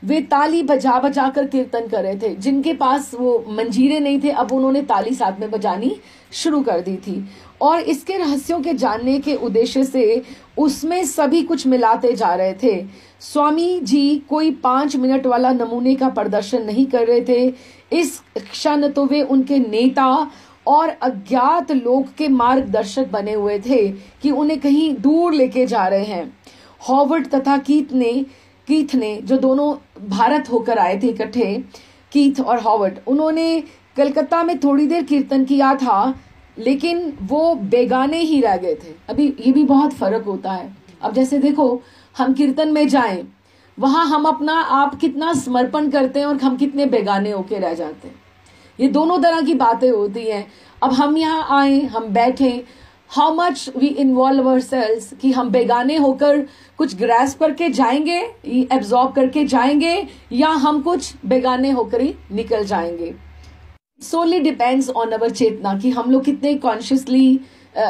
वे ताली बजा बजा कर कीर्तन कर रहे थे। जिनके पास वो मंजीरे नहीं थे, अब उन्होंने ताली साथ में बजानी शुरू कर दी थी, और इसके रहस्यों के जानने के उद्देश्य से उसमें सभी कुछ मिलाते जा रहे थे। स्वामी जी कोई 5 मिनट वाला नमूने का प्रदर्शन नहीं कर रहे थे। इस क्षण तो वे उनके नेता और अज्ञात लोग के मार्गदर्शक बने हुए थे कि उन्हें कहीं दूर लेके जा रहे हैं। हॉवर्ड तथा कीथ ने जो दोनों भारत होकर आए थे इकट्ठे, कीथ और हॉवर्ड, उन्होंने कलकत्ता में थोड़ी देर कीर्तन किया था, लेकिन वो बेगाने ही रह गए थे। अभी ये भी बहुत फर्क होता है। अब जैसे देखो, हम कीर्तन में जाएं, वहां हम अपना आप कितना समर्पण करते हैं और हम कितने बेगाने होके रह जाते हैं। ये दोनों तरह की बातें होती हैं। अब हम यहाँ आए, हम बैठे, how much we involve ourselves कि हम बेगाने होकर कुछ ग्रैस्प करके जाएंगे, एब्जॉर्ब करके जाएंगे, या हम कुछ बेगाने होकर ही निकल जाएंगे। सोली डिपेंड्स ऑन अवर चेतना कि हम लोग कितने कॉन्शियसली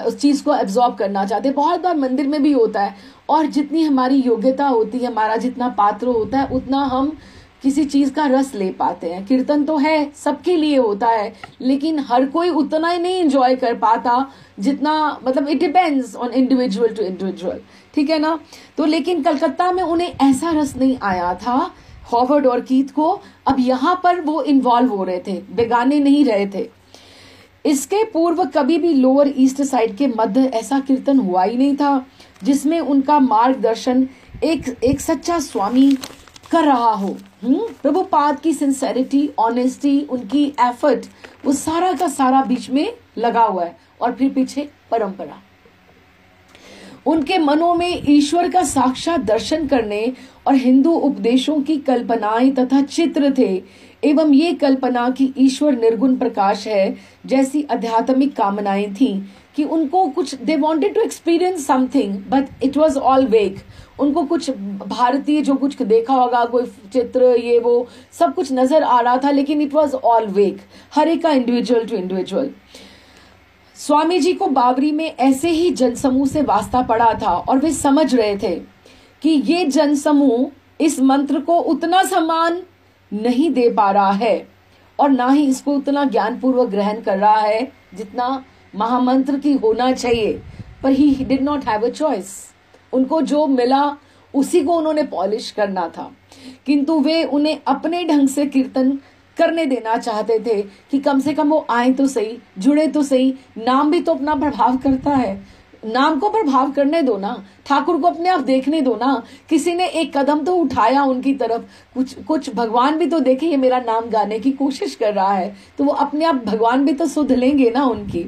उस चीज को एब्जॉर्ब करना चाहते हैं। बहुत बार मंदिर में भी होता है, और जितनी हमारी योग्यता होती है, हमारा जितना पात्र होता है, उतना हम किसी चीज का रस ले पाते हैं। कीर्तन तो है, सबके लिए होता है, लेकिन हर कोई उतना ही नहीं एंजॉय कर पाता जितना, मतलब it depends on individual to individual, ठीक है ना। तो लेकिन कलकत्ता में उन्हें ऐसा रस नहीं आया था हॉवर्ड और कीथ को। अब यहाँ पर वो इन्वॉल्व हो रहे थे, बेगाने नहीं रहे थे। इसके पूर्व कभी भी लोअर ईस्ट साइड के मध्य ऐसा कीर्तन हुआ ही नहीं था जिसमें उनका मार्गदर्शन एक सच्चा स्वामी कर रहा हो। प्रभुपाद की सिंसेरिटी, ऑनेस्टी, उनकी एफर्ट, वो सारा का सारा बीच में लगा हुआ है। और फिर पीछे परंपरा, उनके मनों में ईश्वर का साक्षात दर्शन करने और हिंदू उपदेशों की कल्पनाएं तथा चित्र थे, एवं ये कल्पना कि ईश्वर निर्गुण प्रकाश है जैसी आध्यात्मिक कामनाएं थीं कि उनको कुछ, they wanted to experience something but it was all vague. उनको कुछ भारतीय जो कुछ देखा होगा, कोई चित्र, ये वो सब कुछ नजर आ रहा था, लेकिन इट वाज ऑल वेग, हर एक का individual to individual. Swami ji को बावरी में ऐसे ही जनसमूह से वास्ता पड़ा था और वे समझ रहे थे कि ये जनसमूह इस मंत्र को उतना सम्मान नहीं दे पा रहा है और ना ही इसको उतना ज्ञानपूर्वक ग्रहण कर रहा है जितना महामंत्र की होना चाहिए। पर he did not have a choice. उनको जो मिला उसी को उन्होंने पॉलिश करना था, किंतु वे उन्हें अपने ढंग से कीर्तन करने देना चाहते थे कि कम से कम वो आए तो सही, जुड़े तो सही। नाम भी तो अपना प्रभाव करता है, नाम को प्रभाव करने दो ना, ठाकुर को अपने आप देखने दो ना। किसी ने एक कदम तो उठाया उनकी तरफ, कुछ भगवान भी तो देखे ये मेरा नाम गाने की कोशिश कर रहा है, तो वो अपने आप भगवान भी तो सुध लेंगे ना उनकी।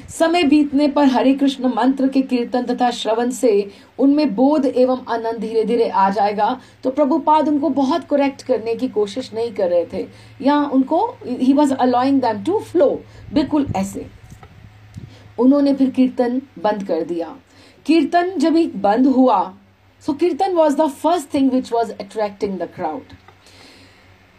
समय बीतने पर हरे कृष्ण मंत्र के कीर्तन तथा श्रवण से उनमें बोध एवं आनंद धीरे धीरे आ जाएगा। तो प्रभुपाद उनको बहुत करेक्ट करने की कोशिश नहीं कर रहे थे, या उनको he was allowing them to flow, बिल्कुल ऐसे। उन्होंने फिर कीर्तन बंद कर दिया। कीर्तन जब ही बंद हुआ, सो कीर्तन was the first thing which was attracting the crowd.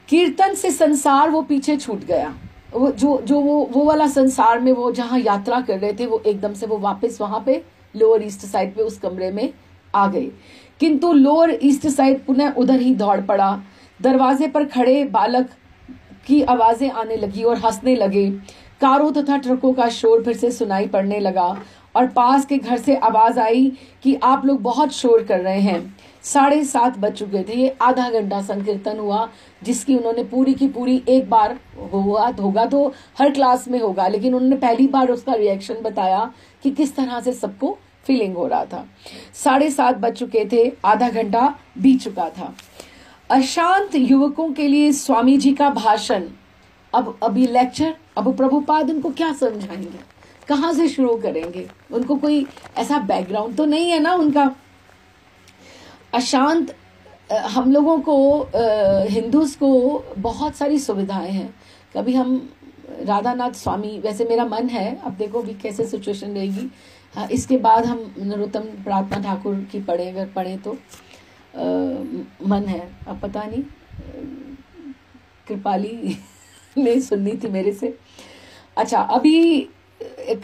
कीर्तन से संसार वो पीछे छूट गया। वो वाला संसार में वो जहां यात्रा कर रहे थे, वो एकदम से वो वापस वहां पे लोअर ईस्ट साइड पे उस कमरे में आ गए। किंतु लोअर ईस्ट साइड पुनः उधर ही दौड़ पड़ा। दरवाजे पर खड़े बालक की आवाजें आने लगी और हंसने लगे। कारों तथा ट्रकों का शोर फिर से सुनाई पड़ने लगा और पास के घर से आवाज आई कि आप लोग बहुत शोर कर रहे हैं। 7:30 बज चुके थे। ये आधा घंटा संकीर्तन हुआ, जिसकी उन्होंने पूरी की पूरी, एक बार होगा तो हर क्लास में होगा, लेकिन उन्होंने पहली बार उसका रिएक्शन बताया कि किस तरह से सबको फीलिंग हो रहा था। 7:30 बज चुके थे, आधा घंटा बीत चुका था। अशांत युवकों के लिए स्वामी जी का भाषण, अभी लेक्चर, अब प्रभुपाद उनको क्या समझाएंगे, कहाँ से शुरू करेंगे? उनको कोई ऐसा बैकग्राउंड तो नहीं है ना उनका। अशांत, हम लोगों को हिंदूज को बहुत सारी सुविधाएं हैं। कभी हम राधानाथ स्वामी, वैसे मेरा मन है, अब देखो भी कैसे सिचुएशन रहेगी। हाँ, इसके बाद हम नरोत्तम प्रार्थना ठाकुर की पढ़े, अगर पढ़े तो मन है, अब पता नहीं, कृपाली ने सुननी थी मेरे से। अच्छा, अभी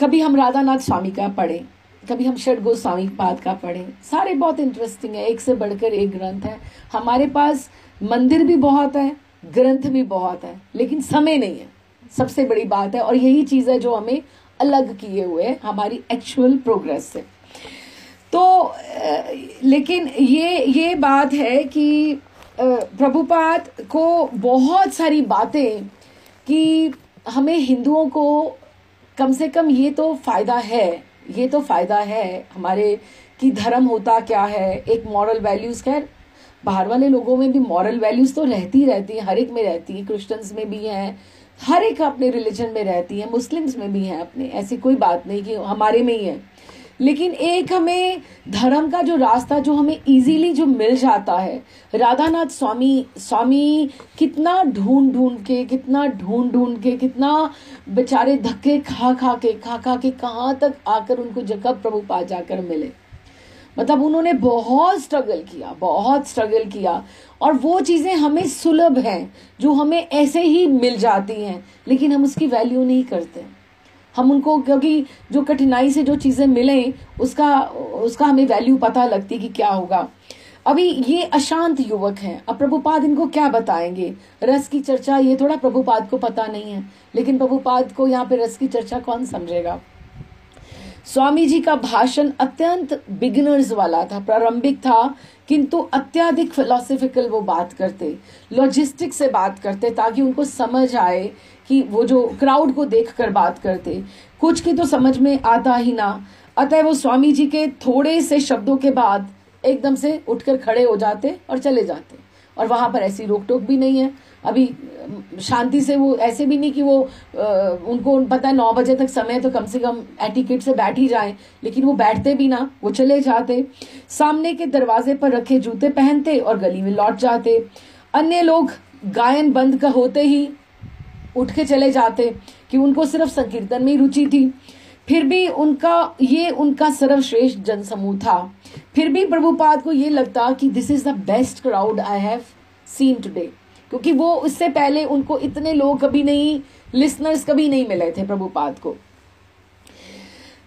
कभी हम राधानाथ स्वामी का पढ़े, कभी हम षड गोस्वामी पाद का पढ़े, सारे बहुत इंटरेस्टिंग है, एक से बढ़कर एक ग्रंथ है। हमारे पास मंदिर भी बहुत है, ग्रंथ भी बहुत है, लेकिन समय नहीं है, सबसे बड़ी बात है। और यही चीज है जो हमें अलग किए हुए हमारी एक्चुअल प्रोग्रेस से। तो लेकिन ये बात है कि प्रभुपाद को बहुत सारी बातें कि हमें हिंदुओं को कम से कम ये तो फायदा है हमारे कि धर्म होता क्या है, एक मॉरल वैल्यूज। खैर बाहर वाले लोगों में भी मॉरल वैल्यूज तो रहती है, हर एक में रहती है, क्रिश्चियंस में भी हैं, हर एक अपने रिलीजन में रहती है, मुस्लिम्स में भी है अपने, ऐसी कोई बात नहीं कि हमारे में ही है। लेकिन एक हमें धर्म का जो रास्ता जो हमें इजीली जो मिल जाता है, राधानाथ स्वामी कितना ढूंढ के कितना बेचारे धक्के खा के कहाँ तक आकर उनको जगह प्रभुपाद जाकर मिले। मतलब उन्होंने बहुत स्ट्रगल किया और वो चीजें हमें सुलभ हैं, जो हमें ऐसे ही मिल जाती हैं, लेकिन हम उसकी वैल्यू नहीं करते। हम उनको, क्योंकि जो कठिनाई से जो चीजें मिले उसका हमें वैल्यू पता लगती कि क्या होगा। अभी ये अशांत युवक हैं, अब प्रभुपाद इनको क्या बताएंगे? रस की चर्चा, ये थोड़ा प्रभुपाद को पता नहीं है, लेकिन प्रभुपाद को यहाँ पे रस की चर्चा कौन समझेगा? स्वामी जी का भाषण अत्यंत बिगिनर्स वाला था, प्रारंभिक था, किंतु अत्याधिक फिलोसॉफिकल वो बात करते, लॉजिस्टिक से बात करते ताकि उनको समझ आए कि वो जो क्राउड को देखकर बात करते, कुछ की तो समझ में आता ही ना। अतः वो स्वामी जी के थोड़े से शब्दों के बाद एकदम से उठकर खड़े हो जाते और चले जाते, और वहां पर ऐसी रोक टोक भी नहीं है। अभी शांति से वो ऐसे भी नहीं कि वो उनको पता है 9 बजे तक समय, तो कम से कम एटिकेट से बैठ ही जाएं, लेकिन वो बैठते भी ना, वो चले जाते, सामने के दरवाजे पर रखे जूते पहनते और गली में लौट जाते। अन्य लोग गायन बंद का होते ही उठ के चले जाते कि उनको सिर्फ संकीर्तन में ही रुचि थी। फिर भी उनका सर्वश्रेष्ठ जनसमूह था। फिर भी प्रभुपाद को ये लगता कि this is the best crowd I have seen today, क्योंकि वो इससे पहले उनको इतने लोग कभी नहीं, लिसनर्स कभी नहीं मिले थे प्रभुपाद को।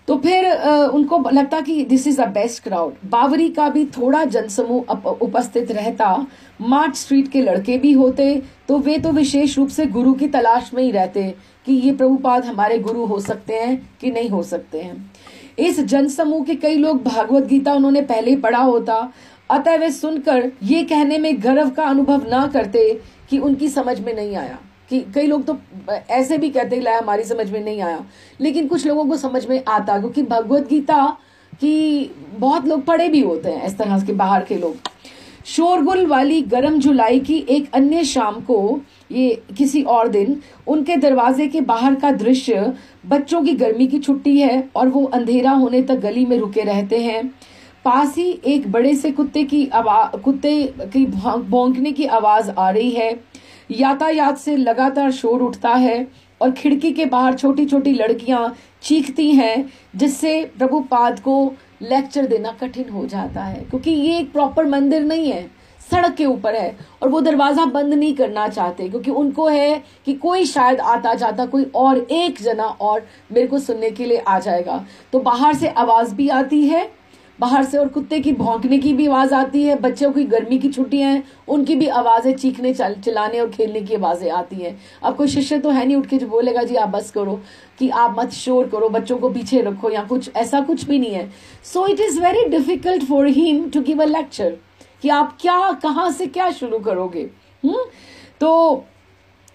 तो फिर उनको लगता कि this is the best crowd. बावरी का भी थोड़ा जनसमूह उपस्थित रहता, मार्च स्ट्रीट के लड़के भी होते, तो वे तो विशेष रूप से गुरु की तलाश में ही रहते कि ये प्रभुपाद हमारे गुरु हो सकते हैं कि नहीं हो सकते हैं। इस जनसमूह के कई लोग भागवत गीता उन्होंने पहले ही पढ़ा होता, अतः वे सुनकर ये कहने में गर्व का अनुभव ना करते कि उनकी समझ में नहीं आया। कि कई लोग तो ऐसे भी कहते हैं हमारी समझ में नहीं आया, लेकिन कुछ लोगों को समझ में आता, क्योंकि भगवत गीता की बहुत लोग पढ़े भी होते हैं इस तरह के बाहर के लोग। शोरगुल वाली गर्म जुलाई की एक अन्य शाम को, ये किसी और दिन, उनके दरवाजे के बाहर का दृश्य, बच्चों की गर्मी की छुट्टी है और वो अंधेरा होने तक गली में रुके रहते हैं। पास ही एक बड़े से कुत्ते की भौंकने की आवाज आ रही है। यातायात से लगातार शोर उठता है और खिड़की के बाहर छोटी छोटी लड़कियां चीखती हैं, जिससे प्रभुपाद को लेक्चर देना कठिन हो जाता है, क्योंकि ये एक प्रॉपर मंदिर नहीं है, सड़क के ऊपर है, और वो दरवाजा बंद नहीं करना चाहते, क्योंकि उनको है कि कोई शायद आता जाता कोई और एक जना और मेरे को सुनने के लिए आ जाएगा। तो बाहर से आवाज भी आती है, बाहर से, और कुत्ते की भौंकने की भी आवाज आती है, बच्चों की गर्मी की छुट्टियां हैं उनकी भी आवाजें, चीखने चिल्लाने और खेलने की आवाजें आती हैं। अब कोई शिष्य तो है नहीं उठ के जो बोलेगा जी आप बस करो, कि आप मत शोर करो, बच्चों को पीछे रखो, या कुछ ऐसा कुछ भी नहीं है। So it is very difficult for him to give a lecture कि आप क्या, कहां से क्या शुरू करोगे। तो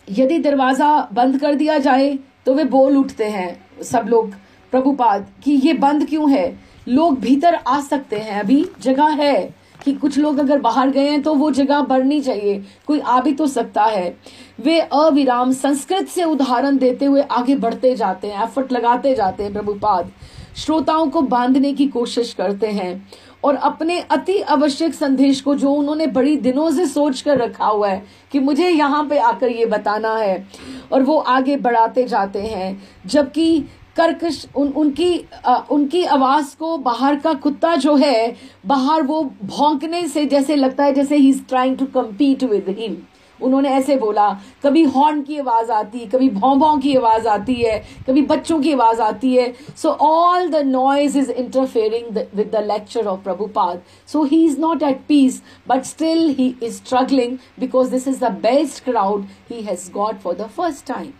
यदि दरवाजा बंद कर दिया जाए तो वे बोल उठते हैं सब लोग, प्रभुपाद, कि ये बंद क्यों है, लोग भीतर आ सकते हैं, अभी जगह है, कि कुछ लोग अगर बाहर गए हैं तो वो जगह भरनी चाहिए, कोई आ भी तो सकता है। वे अविराम संस्कृत से उदाहरण देते हुए आगे बढ़ते जाते हैं, एफर्ट लगाते जाते हैं। प्रभुपाद श्रोताओं को बांधने की कोशिश करते हैं और अपने अति आवश्यक संदेश को, जो उन्होंने बड़ी दिनों से सोच कर रखा हुआ है कि मुझे यहाँ पे आकर ये बताना है, और वो आगे बढ़ाते जाते हैं। जबकि कर्कश उनकी आवाज को बाहर का कुत्ता जो है, बाहर वो भौंकने से जैसे लगता है जैसे he is trying to compete with him. उन्होंने ऐसे बोला, कभी हॉर्न की आवाज आती है, कभी भौं भौं की आवाज आती है, कभी बच्चों की आवाज आती है। So all the noise is interfering with the lecture of Prabhupada. So he is not at peace, but still he is struggling, because this is the best crowd he has got for the first time.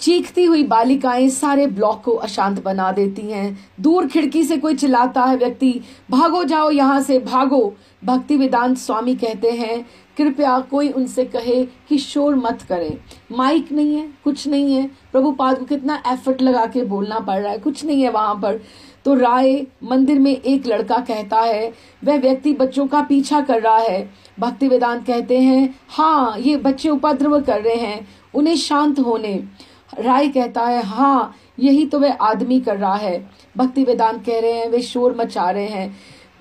चीखती हुई बालिकाएं सारे block को अशांत बना देती हैं। दूर खिड़की से कोई चिल्लाता है, व्यक्ति भागो जाओ यहाँ से भागो। भक्ति वेदांत स्वामी कहते हैं, कृपया कोई उनसे कहे कि शोर मत करें। माइक नहीं है, कुछ नहीं है, प्रभुपाद को कितना एफर्ट लगा के बोलना पड़ रहा है, कुछ नहीं है वहां पर। तो राय मंदिर में एक लड़का कहता है, वह व्यक्ति बच्चों का पीछा कर रहा है। भक्ति वेदांत कहते हैं, हाँ ये बच्चे उपद्रव कर रहे हैं, उन्हें शांत होने। राय कहता है, हाँ यही तो वह आदमी कर रहा है। भक्ति वेदांत कह रहे हैं, वे शोर मचा रहे हैं।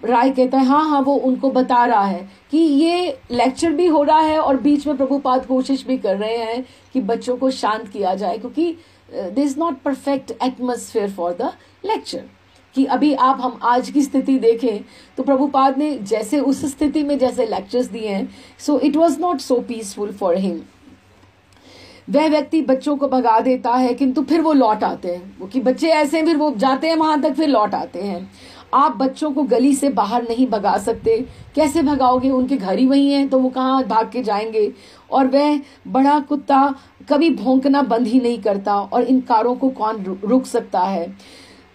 राय कहता है, हाँ वो उनको बता रहा है कि ये लेक्चर भी हो रहा है और बीच में प्रभुपाद कोशिश भी कर रहे हैं कि बच्चों को शांत किया जाए, क्योंकि this is not perfect atmosphere for the lecture. कि अभी हम आज की स्थिति देखें तो प्रभुपाद ने जैसे उस स्थिति में जैसे लेक्चर्स दिए हैं, सो it was not so peaceful for him. वह व्यक्ति बच्चों को भगा देता है, किंतु फिर वो लौट आते हैं, क्योंकि बच्चे ऐसे हैं, फिर वो जाते हैं वहां तक, फिर लौट आते हैं। आप बच्चों को गली से बाहर नहीं भगा सकते, कैसे भगाओगे, उनके घर ही वही हैं, तो वो कहाँ भाग के जाएंगे। और वह बड़ा कुत्ता कभी भौंकना बंद ही नहीं करता, और इन कारों को कौन रुक सकता है।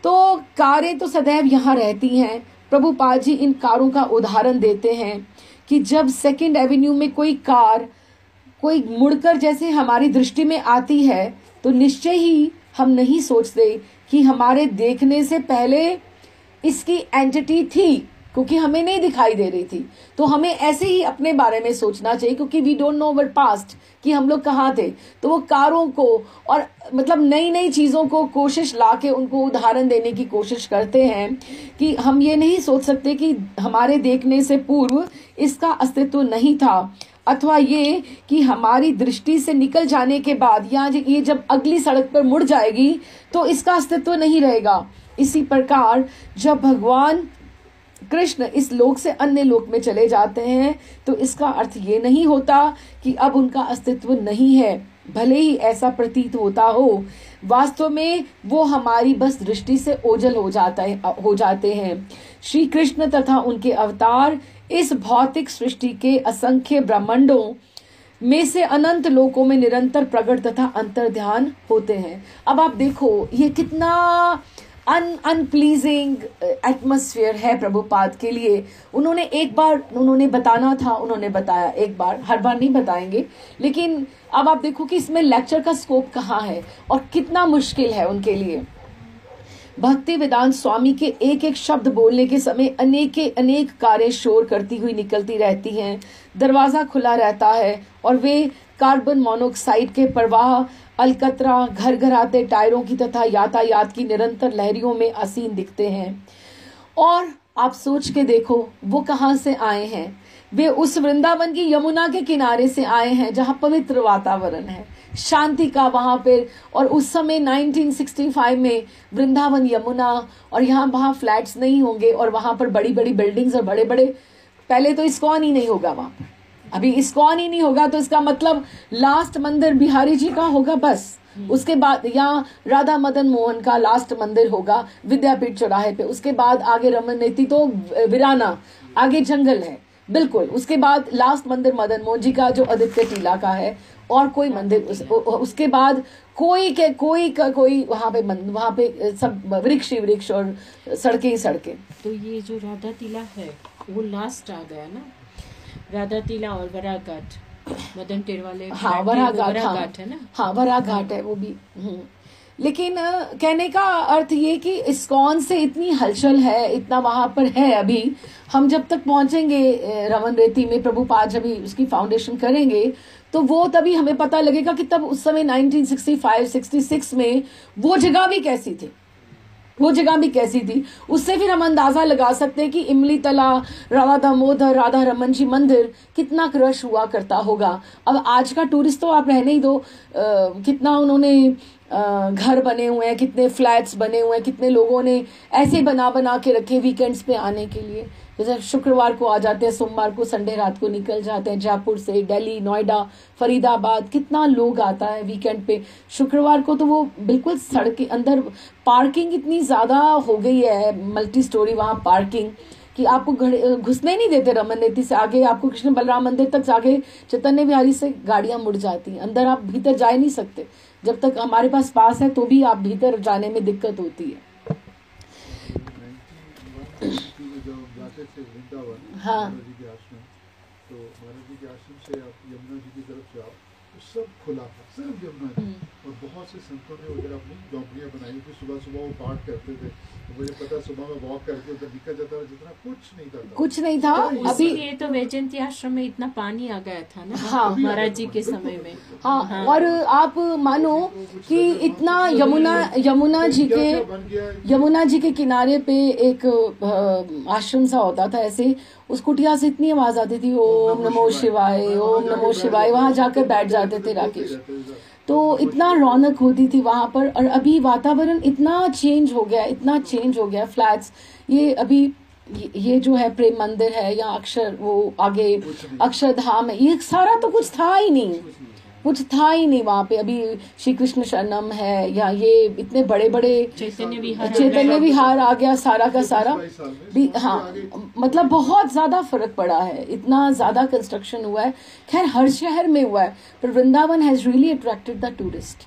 तो कारें तो सदैव यहाँ रहती हैं। प्रभुपाद जी इन कारों का उदाहरण देते हैं कि जब सेकंड एवेन्यू में कोई कार कोई मुड़कर जैसे हमारी दृष्टि में आती है, तो निश्चय ही हम नहीं सोचते कि हमारे देखने से पहले इसकी एंटिटी थी, क्योंकि हमें नहीं दिखाई दे रही थी। तो हमें ऐसे ही अपने बारे में सोचना चाहिए, क्योंकि we don't know our past कि हम लोग कहाँ थे। तो वो कारों को और मतलब नई नई चीजों को कोशिश लाके उनको उदाहरण देने की कोशिश करते हैं कि हम ये नहीं सोच सकते कि हमारे देखने से पूर्व इसका अस्तित्व नहीं था, अथवा ये कि हमारी दृष्टि से निकल जाने के बाद या ये जब अगली सड़क पर मुड़ जाएगी तो इसका अस्तित्व नहीं रहेगा। इसी प्रकार जब भगवान कृष्ण इस लोक से अन्य लोक में चले जाते हैं, तो इसका अर्थ ये नहीं होता कि अब उनका अस्तित्व नहीं है, भले ही ऐसा प्रतीत होता हो। वास्तव में वो हमारी बस दृष्टि से ओझल हो जाते हैं। श्री कृष्ण तथा उनके अवतार इस भौतिक सृष्टि के असंख्य ब्रह्मांडों में से अनंत लोकों में निरंतर प्रकट तथा अंतर्ध्यान होते हैं। अब आप देखो ये कितना अनप्लीजिंग एटमॉस्फेयर है प्रभुपाद के लिए। उन्होंने एक बार उन्होंने बताना था, उन्होंने बताया एक बार, हर बार नहीं बताएंगे, लेकिन अब आप देखो कि इसमें लेक्चर का स्कोप कहाँ है और कितना मुश्किल है उनके लिए। भक्ति वेदांत स्वामी के एक एक शब्द बोलने के समय अनेक कारें शोर करती हुई निकलती रहती हैं। दरवाजा खुला रहता है और वे कार्बन मोनोऑक्साइड के प्रवाह, अलकतरा, घर घराते टायरों की तथा यातायात की निरंतर लहरियों में आसीन दिखते हैं। और आप सोच के देखो वो कहाँ से आए हैं। वे उस वृंदावन की यमुना के किनारे से आए हैं जहाँ पवित्र वातावरण है, शांति का वहां पे। और उस समय 1965 में वृंदावन यमुना, और यहाँ वहां फ्लैट्स नहीं होंगे और वहां पर बड़ी बड़ी बिल्डिंग्स और बड़े बड़े, पहले तो इस्कॉन ही नहीं होगा वहां पर। अभी इस्कॉन ही नहीं होगा तो इसका मतलब लास्ट मंदिर बिहारी जी का होगा बस। उसके बाद यहाँ राधा मदन मोहन का लास्ट मंदिर होगा विद्यापीठ चौराहे पे। उसके बाद आगे रमन नेती तो वीराना, आगे जंगल है बिल्कुल। उसके बाद लास्ट मंदिर मदन मोहन जी का जो आदित्य टीला का है, और कोई मंदिर उसके बाद कोई वहां पे सब वृक्ष ही वृक्ष और सड़कें ही सड़कें। तो ये जो राधा टीला है वो लास्ट आ गया ना, राधा टीला और वराह घाट, मदन टेर वाले। हाँ वराह घाट है ना। हाँ वराह घाट है वो भी। लेकिन कहने का अर्थ ये कि इस्कॉन से इतनी हलचल है, इतना वहां पर है। अभी हम जब तक पहुंचेंगे रमन रेती में, प्रभुपाद जब उसकी फाउंडेशन करेंगे तो वो तभी हमें पता लगेगा कि तब उस समय 1965-66 में वो जगह भी कैसी थी, वो जगह भी कैसी थी। उससे फिर हम अंदाजा लगा सकते हैं कि इमली तला, राधा दामोदर, राधा रमन जी मंदिर कितना क्रश हुआ करता होगा। अब आज का टूरिस्ट तो आप रहने ही दो, कितना उन्होंने घर बने हुए हैं, कितने फ्लैट्स बने हुए हैं, कितने लोगों ने ऐसे बना के रखे वीकेंड्स पे आने के लिए। जैसे शुक्रवार को आ जाते हैं, सोमवार को संडे रात को निकल जाते हैं जयपुर से, दिल्ली, नोएडा, फरीदाबाद, कितना लोग आता है वीकेंड पे। शुक्रवार को तो वो बिल्कुल सड़क के अंदर पार्किंग इतनी ज्यादा हो गई है, मल्टी स्टोरी वहां पार्किंग, कि आपको घुसने नहीं देते। रमन नेती से आगे आपको कृष्ण बलराम मंदिर तक जाके चैतन्य विहारी से गाड़ियां मुड़ जाती हैं, अंदर आप भीतर जा ही नहीं सकते। जब तक हमारे पास है तो भी आप भीतर जाने में दिक्कत होती है। हाँ महाराज जी के आश्रम, तो महाराज जी के आश्रम से आप यमुना जी की तरफ से आओ तो सब खुला था, सिर्फ यमुना जी। और बहुत से संतों ने उधर अपनी झोंपड़ियां बनाई थी, सुबह सुबह वो पाठ करते थे। तो मुझे पता सुबह में वॉक करके उधर निकल जाता था, जितना कुछ नहीं था। अभी ये तो वैजयंती आश्रम में इतना पानी आ गया था ना। हाँ महाराज जी के समय में। हाँ, और आप मानो कि इतना यमुना जी के किनारे पे एक आश्रम सा होता था ऐसे, उस कुटिया से इतनी आवाज आती थी, ओम नमो शिवाय, ओम नमो शिवाय। वहां जाकर बैठ जाते थे राकेश, तो इतना रौनक होती थी वहां पर। और अभी वातावरण इतना चेंज हो गया, फ्लैट्स, ये अभी ये जो है प्रेम मंदिर है या अक्षर, वो आगे अक्षरधाम है, ये सारा तो कुछ था ही नहीं, कुछ था ही नहीं वहां पे। अभी श्री कृष्ण शरणम है या ये इतने बड़े बड़े चैतन्य विहार आ गया सारा का सारा भी। हाँ, मतलब बहुत ज्यादा फर्क पड़ा है, इतना ज्यादा कंस्ट्रक्शन हुआ है। खैर हर शहर में हुआ है, पर Vrindavan has really attracted the tourist.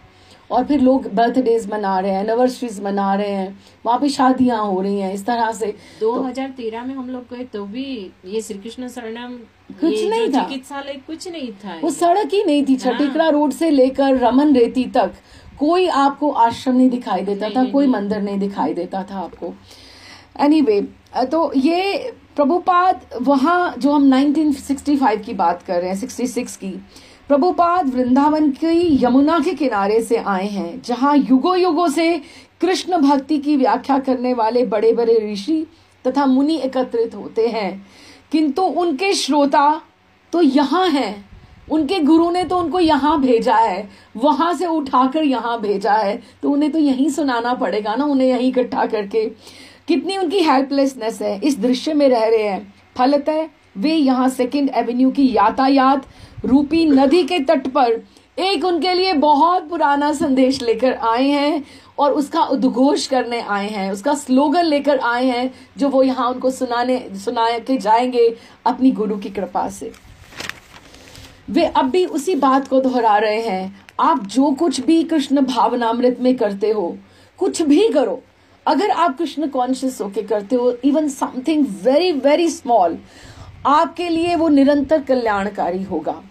और फिर लोग बर्थडेज मना रहे हैं, एनिवर्सरीज मना रहे हैं, वहाँ पे शादियां हो रही हैं इस तरह से। 2013 में हम लोग गए तो भी ये श्री कृष्ण शरणम कुछ नहीं था, चिकित्सालय कुछ नहीं था, वो सड़क ही नहीं थी। छठीकरा रोड से लेकर रमन रेती तक कोई आपको आश्रम नहीं दिखाई देता था, कोई मंदिर नहीं दिखाई देता था आपको। एनीवे, तो ये प्रभुपाद वहाँ, जो हम 1965 की बात कर रहे हैं, 66 की, प्रभुपाद वृंदावन की यमुना के किनारे से आए हैं, जहां युगों युगों से कृष्ण भक्ति की व्याख्या करने वाले बड़े बड़े ऋषि तथा मुनि एकत्रित होते हैं। किंतु उनके श्रोता तो यहाँ हैं, उनके गुरु ने तो उनको यहाँ भेजा है, वहां से उठाकर यहाँ भेजा है, तो उन्हें तो यहीं सुनाना पड़ेगा ना, उन्हें यहीं इकट्ठा करके। कितनी उनकी हेल्पलेसनेस है, इस दृश्य में रह रहे हैं। फलतः वे यहाँ 2nd एवेन्यू की यातायात रूपी नदी के तट पर एक उनके लिए बहुत पुराना संदेश लेकर आए हैं और उसका उद्घोष करने आए हैं, उसका स्लोगन लेकर आए हैं, जो वो यहाँ उनको सुना के जाएंगे अपनी गुरु की कृपा से। वे अब भी उसी बात को दोहरा रहे हैं, आप जो कुछ भी कृष्ण भावनामृत में करते हो, कुछ भी करो, अगर आप कृष्ण कॉन्शियस होके करते हो, even something very very small, आपके लिए वो निरंतर कल्याणकारी होगा।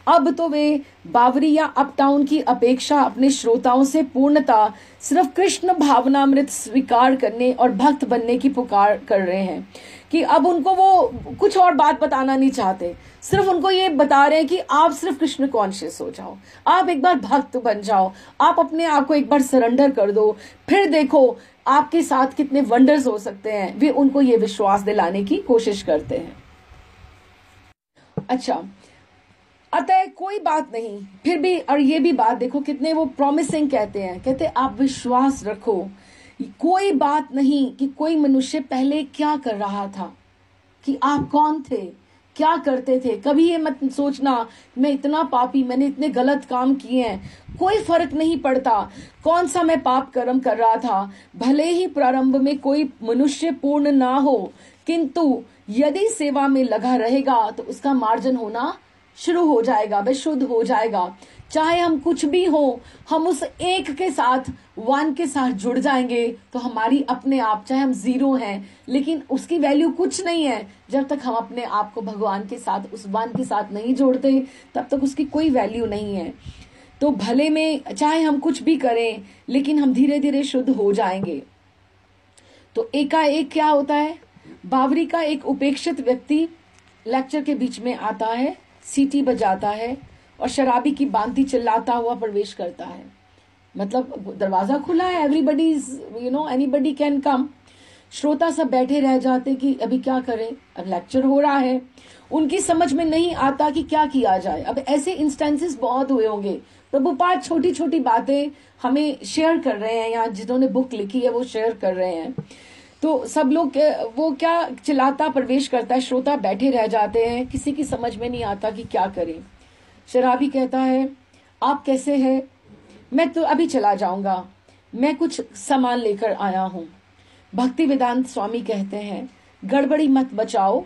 अब तो वे बावरी या अपटाउन की अपेक्षा अपने श्रोताओं से पूर्णता सिर्फ कृष्ण भावनामृत स्वीकार करने और भक्त बनने की पुकार कर रहे हैं, कि अब उनको वो कुछ और बात बताना नहीं चाहते, सिर्फ उनको ये बता रहे हैं कि आप सिर्फ कृष्ण कॉन्शियस हो जाओ, आप एक बार भक्त बन जाओ, आप अपने आप को एक बार सरेंडर कर दो, फिर देखो आपके साथ कितने वंडर्स हो सकते हैं। वे उनको ये विश्वास दिलाने की कोशिश करते हैं। अच्छा, अतः कोई बात नहीं, फिर भी, और ये भी बात देखो कितने वो प्रॉमिसिंग कहते हैं, कहते आप विश्वास रखो, कोई बात नहीं कि कोई मनुष्य पहले क्या कर रहा था, कि आप कौन थे, क्या करते थे। कभी ये मत सोचना मैं इतना पापी, मैंने इतने गलत काम किए हैं, कोई फर्क नहीं पड़ता कौन सा मैं पाप कर्म कर रहा था। भले ही प्रारंभ में कोई मनुष्य पूर्ण ना हो, किंतु यदि सेवा में लगा रहेगा तो उसका मार्जन होना शुरू हो जाएगा, वह शुद्ध हो जाएगा। चाहे हम कुछ भी हो, हम उस एक के साथ, वन के साथ जुड़ जाएंगे, तो हमारी अपने आप, चाहे हम 0 हैं, लेकिन उसकी वैल्यू कुछ नहीं है जब तक हम अपने आप को भगवान के साथ, उस वन के साथ नहीं जोड़ते, तब तक उसकी कोई वैल्यू नहीं है। तो भले में चाहे हम कुछ भी करें, लेकिन हम धीरे धीरे शुद्ध हो जाएंगे। तो एकाएक क्या होता है, बावरी का एक उपेक्षित व्यक्ति लेक्चर के बीच में आता है, सीटी बजाता है और शराबी की भांति चिल्लाता हुआ प्रवेश करता है। मतलब दरवाजा खुला है, एवरीबडी, एनीबडी कैन कम। श्रोता सब बैठे रह जाते कि अभी क्या करें, अब लेक्चर हो रहा है, उनकी समझ में नहीं आता कि क्या किया जाए। अब ऐसे इंस्टेंसेस बहुत हुए होंगे। प्रभुपाद छोटी छोटी बातें हमें शेयर कर रहे हैं, या जिन्होंने बुक लिखी है वो शेयर कर रहे हैं। तो सब लोग, वो क्या चिल्लाता प्रवेश करता है, श्रोता बैठे रह जाते हैं, किसी की समझ में नहीं आता कि क्या करें। शराबी कहता है, आप कैसे हैं? मैं तो अभी चला जाऊंगा, मैं कुछ सामान लेकर आया हूँ। भक्ति वेदांत स्वामी कहते हैं, गड़बड़ी मत बचाओ,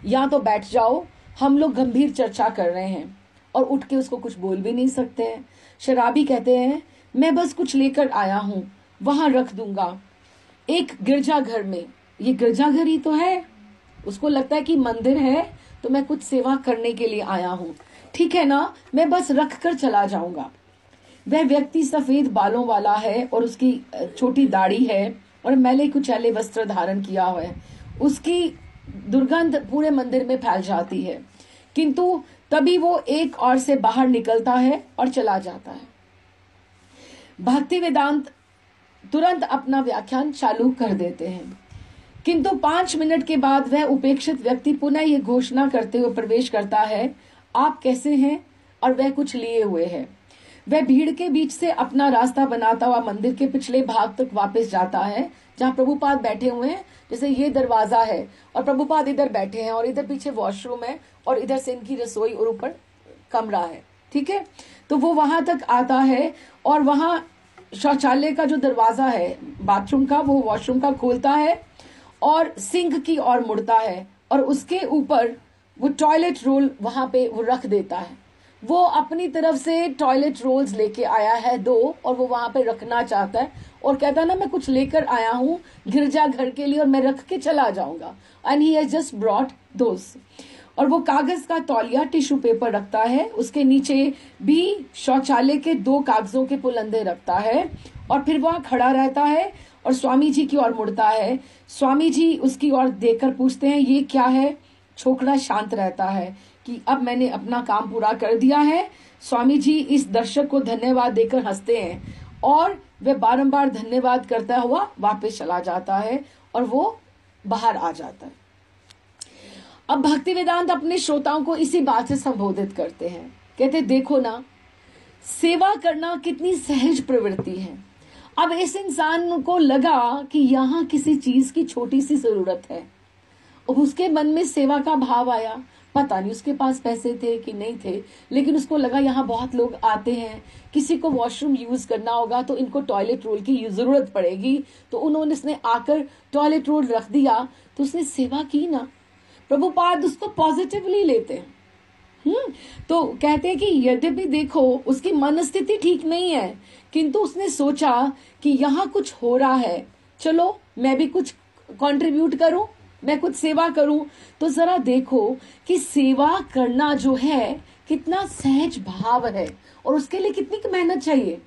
या तो बैठ जाओ, हम लोग गंभीर चर्चा कर रहे हैं। और उठ के उसको कुछ बोल भी नहीं सकते हैं। शराबी कहते हैं, मैं बस कुछ लेकर आया हूँ, वहां रख दूंगा एक गिरजाघर में। ये गिरजाघर ही तो है, उसको लगता है कि मंदिर है, तो मैं कुछ सेवा करने के लिए आया हूँ, ठीक है ना, मैं बस रख कर चला जाऊंगा। वह व्यक्ति सफेद बालों वाला है और उसकी छोटी दाढ़ी है और मैले कुचैले वस्त्र धारण किया हुआ है। उसकी दुर्गंध पूरे मंदिर में फैल जाती है, किंतु तभी वो एक ओर से बाहर निकलता है और चला जाता है। भक्ति वेदांत तुरंत अपना व्याख्यान चालू कर देते हैं, किंतु 5 मिनट के बाद वह उपेक्षित व्यक्ति पुनः ये घोषणा करते हुए प्रवेश करता है, आप कैसे हैं? और वह कुछ लिए हुए है। वह भीड़ के बीच से अपना रास्ता बनाता हुआ मंदिर के पिछले भाग तक वापस जाता है, जहाँ प्रभुपाद बैठे हुए हैं। जैसे ये दरवाजा है और प्रभुपाद इधर बैठे हैं, और इधर पीछे वॉशरूम है, और इधर से इनकी रसोई और ऊपर कमरा है। ठीक है। तो वो वहां तक आता है और वहां शौचालय का जो दरवाजा है बाथरूम का, वो वॉशरूम का खोलता है और सिंक की ओर मुड़ता है और उसके ऊपर वो टॉयलेट रोल वहां पे वो रख देता है। वो अपनी तरफ से टॉयलेट रोल्स लेके आया है 2 और वो वहां पे रखना चाहता है और कहता है ना मैं कुछ लेकर आया हूं गिरजा घर के लिए और मैं रख के चला जाऊंगा, and he has just brought those. और वो कागज का तौलिया टिश्यू पेपर रखता है, उसके नीचे भी शौचालय के 2 कागजों के पुलंदे रखता है और फिर वहां खड़ा रहता है और स्वामी जी की ओर मुड़ता है। स्वामी जी उसकी ओर देखकर पूछते हैं ये क्या है। छोकरा शांत रहता है कि अब मैंने अपना काम पूरा कर दिया है। स्वामी जी इस दर्शक को धन्यवाद देकर हंसते हैं और वह बारंबार धन्यवाद करता हुआ वापस चला जाता है और वो बाहर आ जाता है। अब भक्ति वेदांत अपने श्रोताओं को इसी बात से संबोधित करते हैं, कहते देखो ना सेवा करना कितनी सहज प्रवृत्ति है। अब इस इंसान को लगा कि यहाँ किसी चीज की छोटी सी जरूरत है और उसके मन में सेवा का भाव आया। पता नहीं उसके पास पैसे थे कि नहीं थे, लेकिन उसको लगा यहाँ बहुत लोग आते हैं, किसी को वॉशरूम यूज करना होगा तो इनको टॉयलेट रोल की जरूरत पड़ेगी, तो उन्होंने उसने आकर टॉयलेट रोल रख दिया तो उसने सेवा की ना। प्रभुपाद उसको पॉजिटिवली लेते हैं। तो कहते हैं कि यद्यपि देखो उसकी मनस्थिति ठीक नहीं है, किंतु उसने सोचा कि यहाँ कुछ हो रहा है, चलो मैं भी कुछ कंट्रीब्यूट करूं, मैं कुछ सेवा करूं। तो जरा देखो कि सेवा करना जो है कितना सहज भाव है और उसके लिए कितनी मेहनत चाहिए।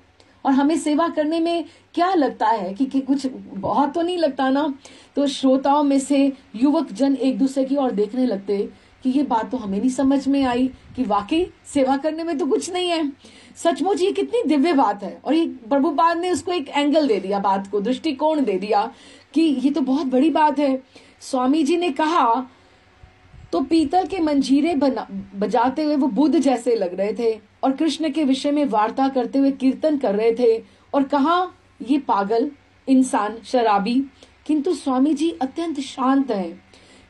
और हमें सेवा करने में क्या लगता है कि कुछ बहुत तो नहीं लगता ना। तो श्रोताओं में से युवक जन एक दूसरे की ओर देखने लगते कि ये बात तो हमें नहीं समझ में आई कि वाकई सेवा करने में तो कुछ नहीं है। सचमुच ये कितनी दिव्य बात है। और ये प्रभुपाद ने उसको एक एंगल दे दिया, बात को दृष्टिकोण दे दिया कि ये तो बहुत बड़ी बात है। स्वामी जी ने कहा तो पीतल के मंजीरे बजाते हुए वो बुद्ध जैसे लग रहे थे और कृष्ण के विषय में वार्ता करते हुए कीर्तन कर रहे थे। और कहा ये पागल इंसान शराबी, किंतु स्वामी जी अत्यंत शांत हैं।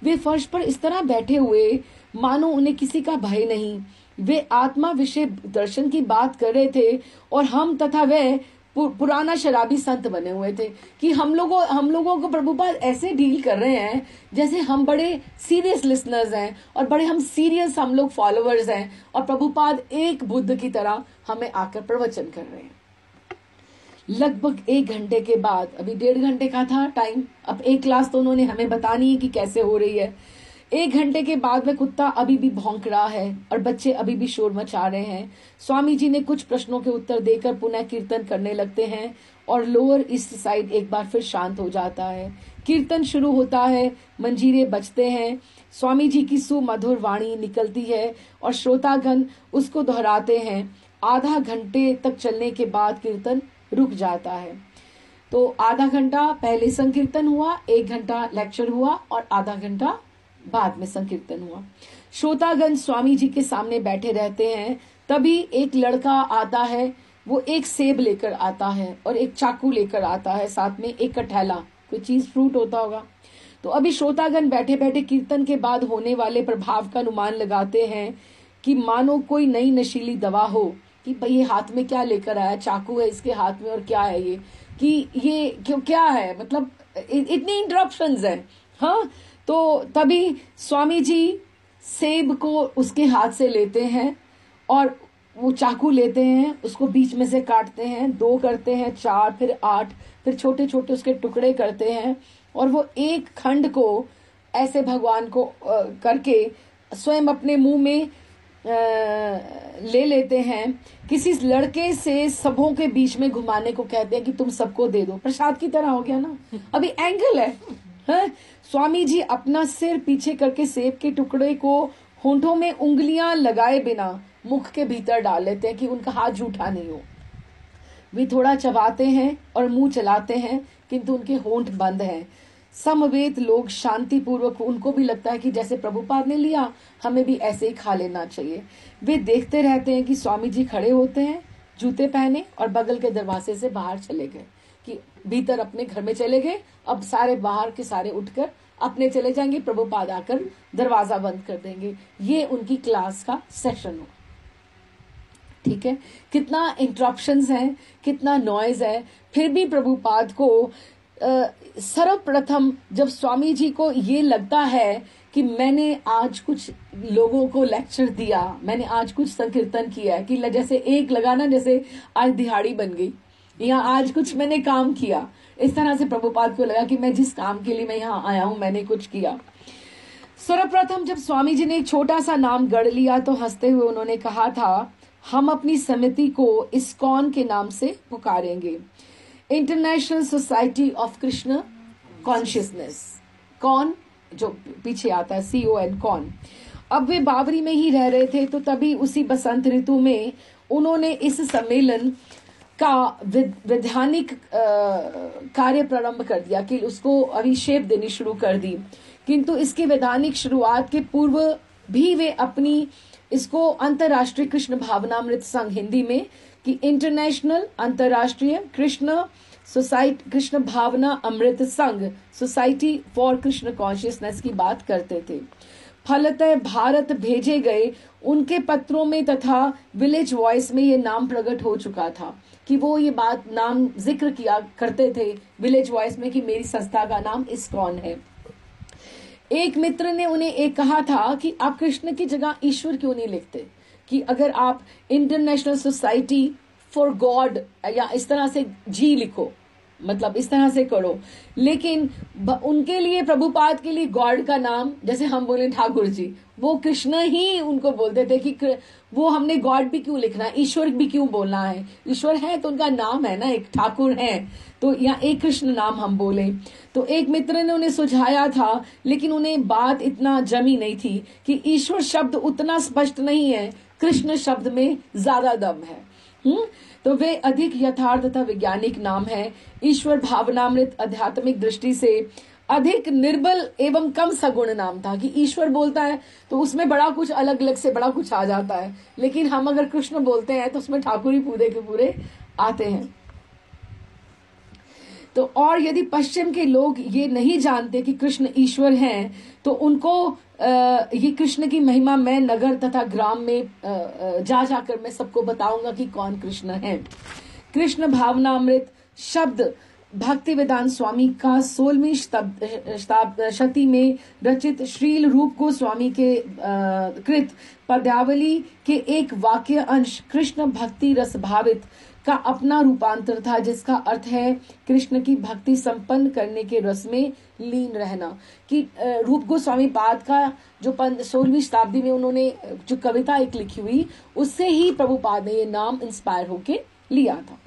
वे फर्श पर इस तरह बैठे हुए मानो उन्हें किसी का भय नहीं। वे आत्मा विषय दर्शन की बात कर रहे थे और हम तथा वे पुराना शराबी संत बने हुए थे कि हम लोगों को प्रभुपाद ऐसे डील कर रहे हैं जैसे हम बड़े सीरियस लिसनर्स हैं और बड़े हम सीरियस हम लोग फॉलोअर्स हैं और प्रभुपाद एक बुद्ध की तरह हमें आकर प्रवचन कर रहे हैं। लगभग 1 घंटे के बाद, अभी 1.5 घंटे का था टाइम, अब एक क्लास तो उन्होंने हमें बतानी है कि कैसे हो रही है। 1 घंटे के बाद वह कुत्ता अभी भी भौंक रहा है और बच्चे अभी भी शोर मचा रहे हैं। स्वामी जी ने कुछ प्रश्नों के उत्तर देकर पुनः कीर्तन करने लगते हैं और लोअर ईस्ट साइड एक बार फिर शांत हो जाता है। कीर्तन शुरू होता है, मंजीरे बजते हैं, स्वामी जी की सुमधुर वाणी निकलती है और श्रोतागण उसको दोहराते हैं। आधा घंटे तक चलने के बाद कीर्तन रुक जाता है। तो आधा घंटा पहले संकीर्तन हुआ, 1 घंटा लेक्चर हुआ और आधा घंटा बाद में संकीर्तन हुआ। श्रोतागण स्वामी जी के सामने बैठे रहते हैं। तभी एक लड़का आता है, वो एक सेब लेकर आता है और एक चाकू लेकर आता है, साथ में एक कटहला, कोई चीज फ्रूट होता होगा। तो अभी श्रोतागण बैठे बैठे कीर्तन के बाद होने वाले प्रभाव का अनुमान लगाते हैं कि मानो कोई नई नशीली दवा हो कि भाई ये हाथ में क्या लेकर आया, चाकू है इसके हाथ में और क्या है ये, कि ये क्यों क्या है, मतलब इतनी इंटरप्शंस है। हाँ, तो तभी स्वामी जी सेब को उसके हाथ से लेते हैं और वो चाकू लेते हैं, उसको बीच में से काटते हैं, 2 करते हैं, 4, फिर 8, फिर छोटे छोटे उसके टुकड़े करते हैं और वो एक खंड को ऐसे भगवान को करके स्वयं अपने मुंह में ले लेते हैं। किसी लड़के से सबों के बीच में घुमाने को कहते हैं कि तुम सबको दे दो, प्रसाद की तरह हो गया ना। अभी एंगल है। स्वामी जी अपना सिर पीछे करके सेब के टुकड़े को होंठों में उंगलियां लगाए बिना मुख के भीतर डाल लेते हैं कि उनका हाथ जूठा नहीं हो। वे थोड़ा चबाते हैं और मुंह चलाते हैं, किंतु उनके होंठ बंद हैं। समवेत लोग शांति पूर्वक, उनको भी लगता है कि जैसे प्रभुपाद ने लिया हमें भी ऐसे ही खा लेना चाहिए। वे देखते रहते हैं कि स्वामी जी खड़े होते हैं, जूते पहने और बगल के दरवाजे से बाहर चले गए, कि भीतर अपने घर में चले गए। अब सारे बाहर के सारे उठकर अपने चले जाएंगे, प्रभुपाद आकर दरवाजा बंद कर देंगे। ये उनकी क्लास का सेशन हुआ। ठीक है, कितना इंटरप्शंस हैं, कितना नॉइज है, फिर भी प्रभुपाद को सर्वप्रथम जब स्वामी जी को ये लगता है कि मैंने आज कुछ लोगों को लेक्चर दिया, मैंने आज कुछ संकीर्तन किया, कि जैसे एक लगाना जैसे आज दिहाड़ी बन गई, या आज कुछ मैंने काम किया, इस तरह से प्रभुपाद को लगा कि मैं जिस काम के लिए मैं यहाँ आया हूं मैंने कुछ किया। सर्वप्रथम जब स्वामी जी ने एक छोटा सा नाम गढ़ लिया तो हंसते हुए उन्होंने कहा था, हम अपनी समिति को इस्कॉन के नाम से पुकारेंगे, international society of Krishna consciousness. कॉन जो पीछे आता है, CON, कॉन। अब वे बावरी में ही रह रहे थे, तो तभी उसी बसंत ऋतु में उन्होंने इस सम्मेलन का वैधानिक कार्य प्रारंभ कर दिया, कि उसको अभिषेप देनी शुरू कर दी। किंतु इसके वैधानिक शुरुआत के पूर्व भी वे अपनी इसको अंतर्राष्ट्रीय कृष्ण भावनामृत संघ, हिंदी में कि इंटरनेशनल अंतर्राष्ट्रीय कृष्ण भावना अमृत संघ, सोसाइटी फॉर कृष्ण कॉन्शियसनेस की बात करते थे। फलतः भारत भेजे गए उनके पत्रों में तथा विलेज वॉइस में ये नाम प्रकट हो चुका था, कि वो ये बात नाम जिक्र किया करते थे विलेज वॉइस में कि मेरी संस्था का नाम इस्कॉन है। एक मित्र ने उन्हें एक कहा था कि आप कृष्ण की जगह ईश्वर क्यों नहीं लिखते, कि अगर आप इंटरनेशनल सोसाइटी फॉर गॉड या इस तरह से जी लिखो, मतलब इस तरह से करो। लेकिन उनके लिए, प्रभुपाद के लिए गॉड का नाम, जैसे हम बोले ठाकुर जी, वो कृष्ण ही उनको बोलते थे कि वो हमने गॉड भी क्यों लिखना है, ईश्वर भी क्यों बोलना है, ईश्वर है तो उनका नाम है ना, एक ठाकुर है तो या एक कृष्ण नाम हम बोले। तो एक मित्र ने उन्हें सुझाया था, लेकिन उन्हें बात इतना जमी नहीं थी कि ईश्वर शब्द उतना स्पष्ट नहीं है, कृष्ण शब्द में ज्यादा दम है। तो वे अधिक यथार्थ तथा वैज्ञानिक नाम है। ईश्वर भावनामृत आध्यात्मिक दृष्टि से अधिक निर्बल एवं कम सगुण नाम था, कि ईश्वर बोलता है तो उसमें बड़ा कुछ अलग अलग से बड़ा कुछ आ जाता है, लेकिन हम अगर कृष्ण बोलते हैं तो उसमें ठाकुर ही पूरे के पूरे आते हैं। तो और यदि पश्चिम के लोग ये नहीं जानते कि कृष्ण ईश्वर हैं, तो उनको ये कृष्ण की महिमा मैं नगर तथा ग्राम में जा जाकर मैं सबको बताऊंगा कि कौन कृष्ण है। कृष्ण भावनामृत शब्द भक्ति वेदांत स्वामी का 16वीं शती में रचित श्रील रूप गोस्वामी के कृत पद्यावली के एक वाक्य अंश कृष्ण भक्ति रस भावित का अपना रूपांतर था, जिसका अर्थ है कृष्ण की भक्ति संपन्न करने के रस में लीन रहना। कि रूप गोस्वामी पाद का जो 16वीं शताब्दी में उन्होंने जो कविता एक लिखी हुई, उससे ही प्रभुपाद ने ये नाम इंस्पायर होके लिया था।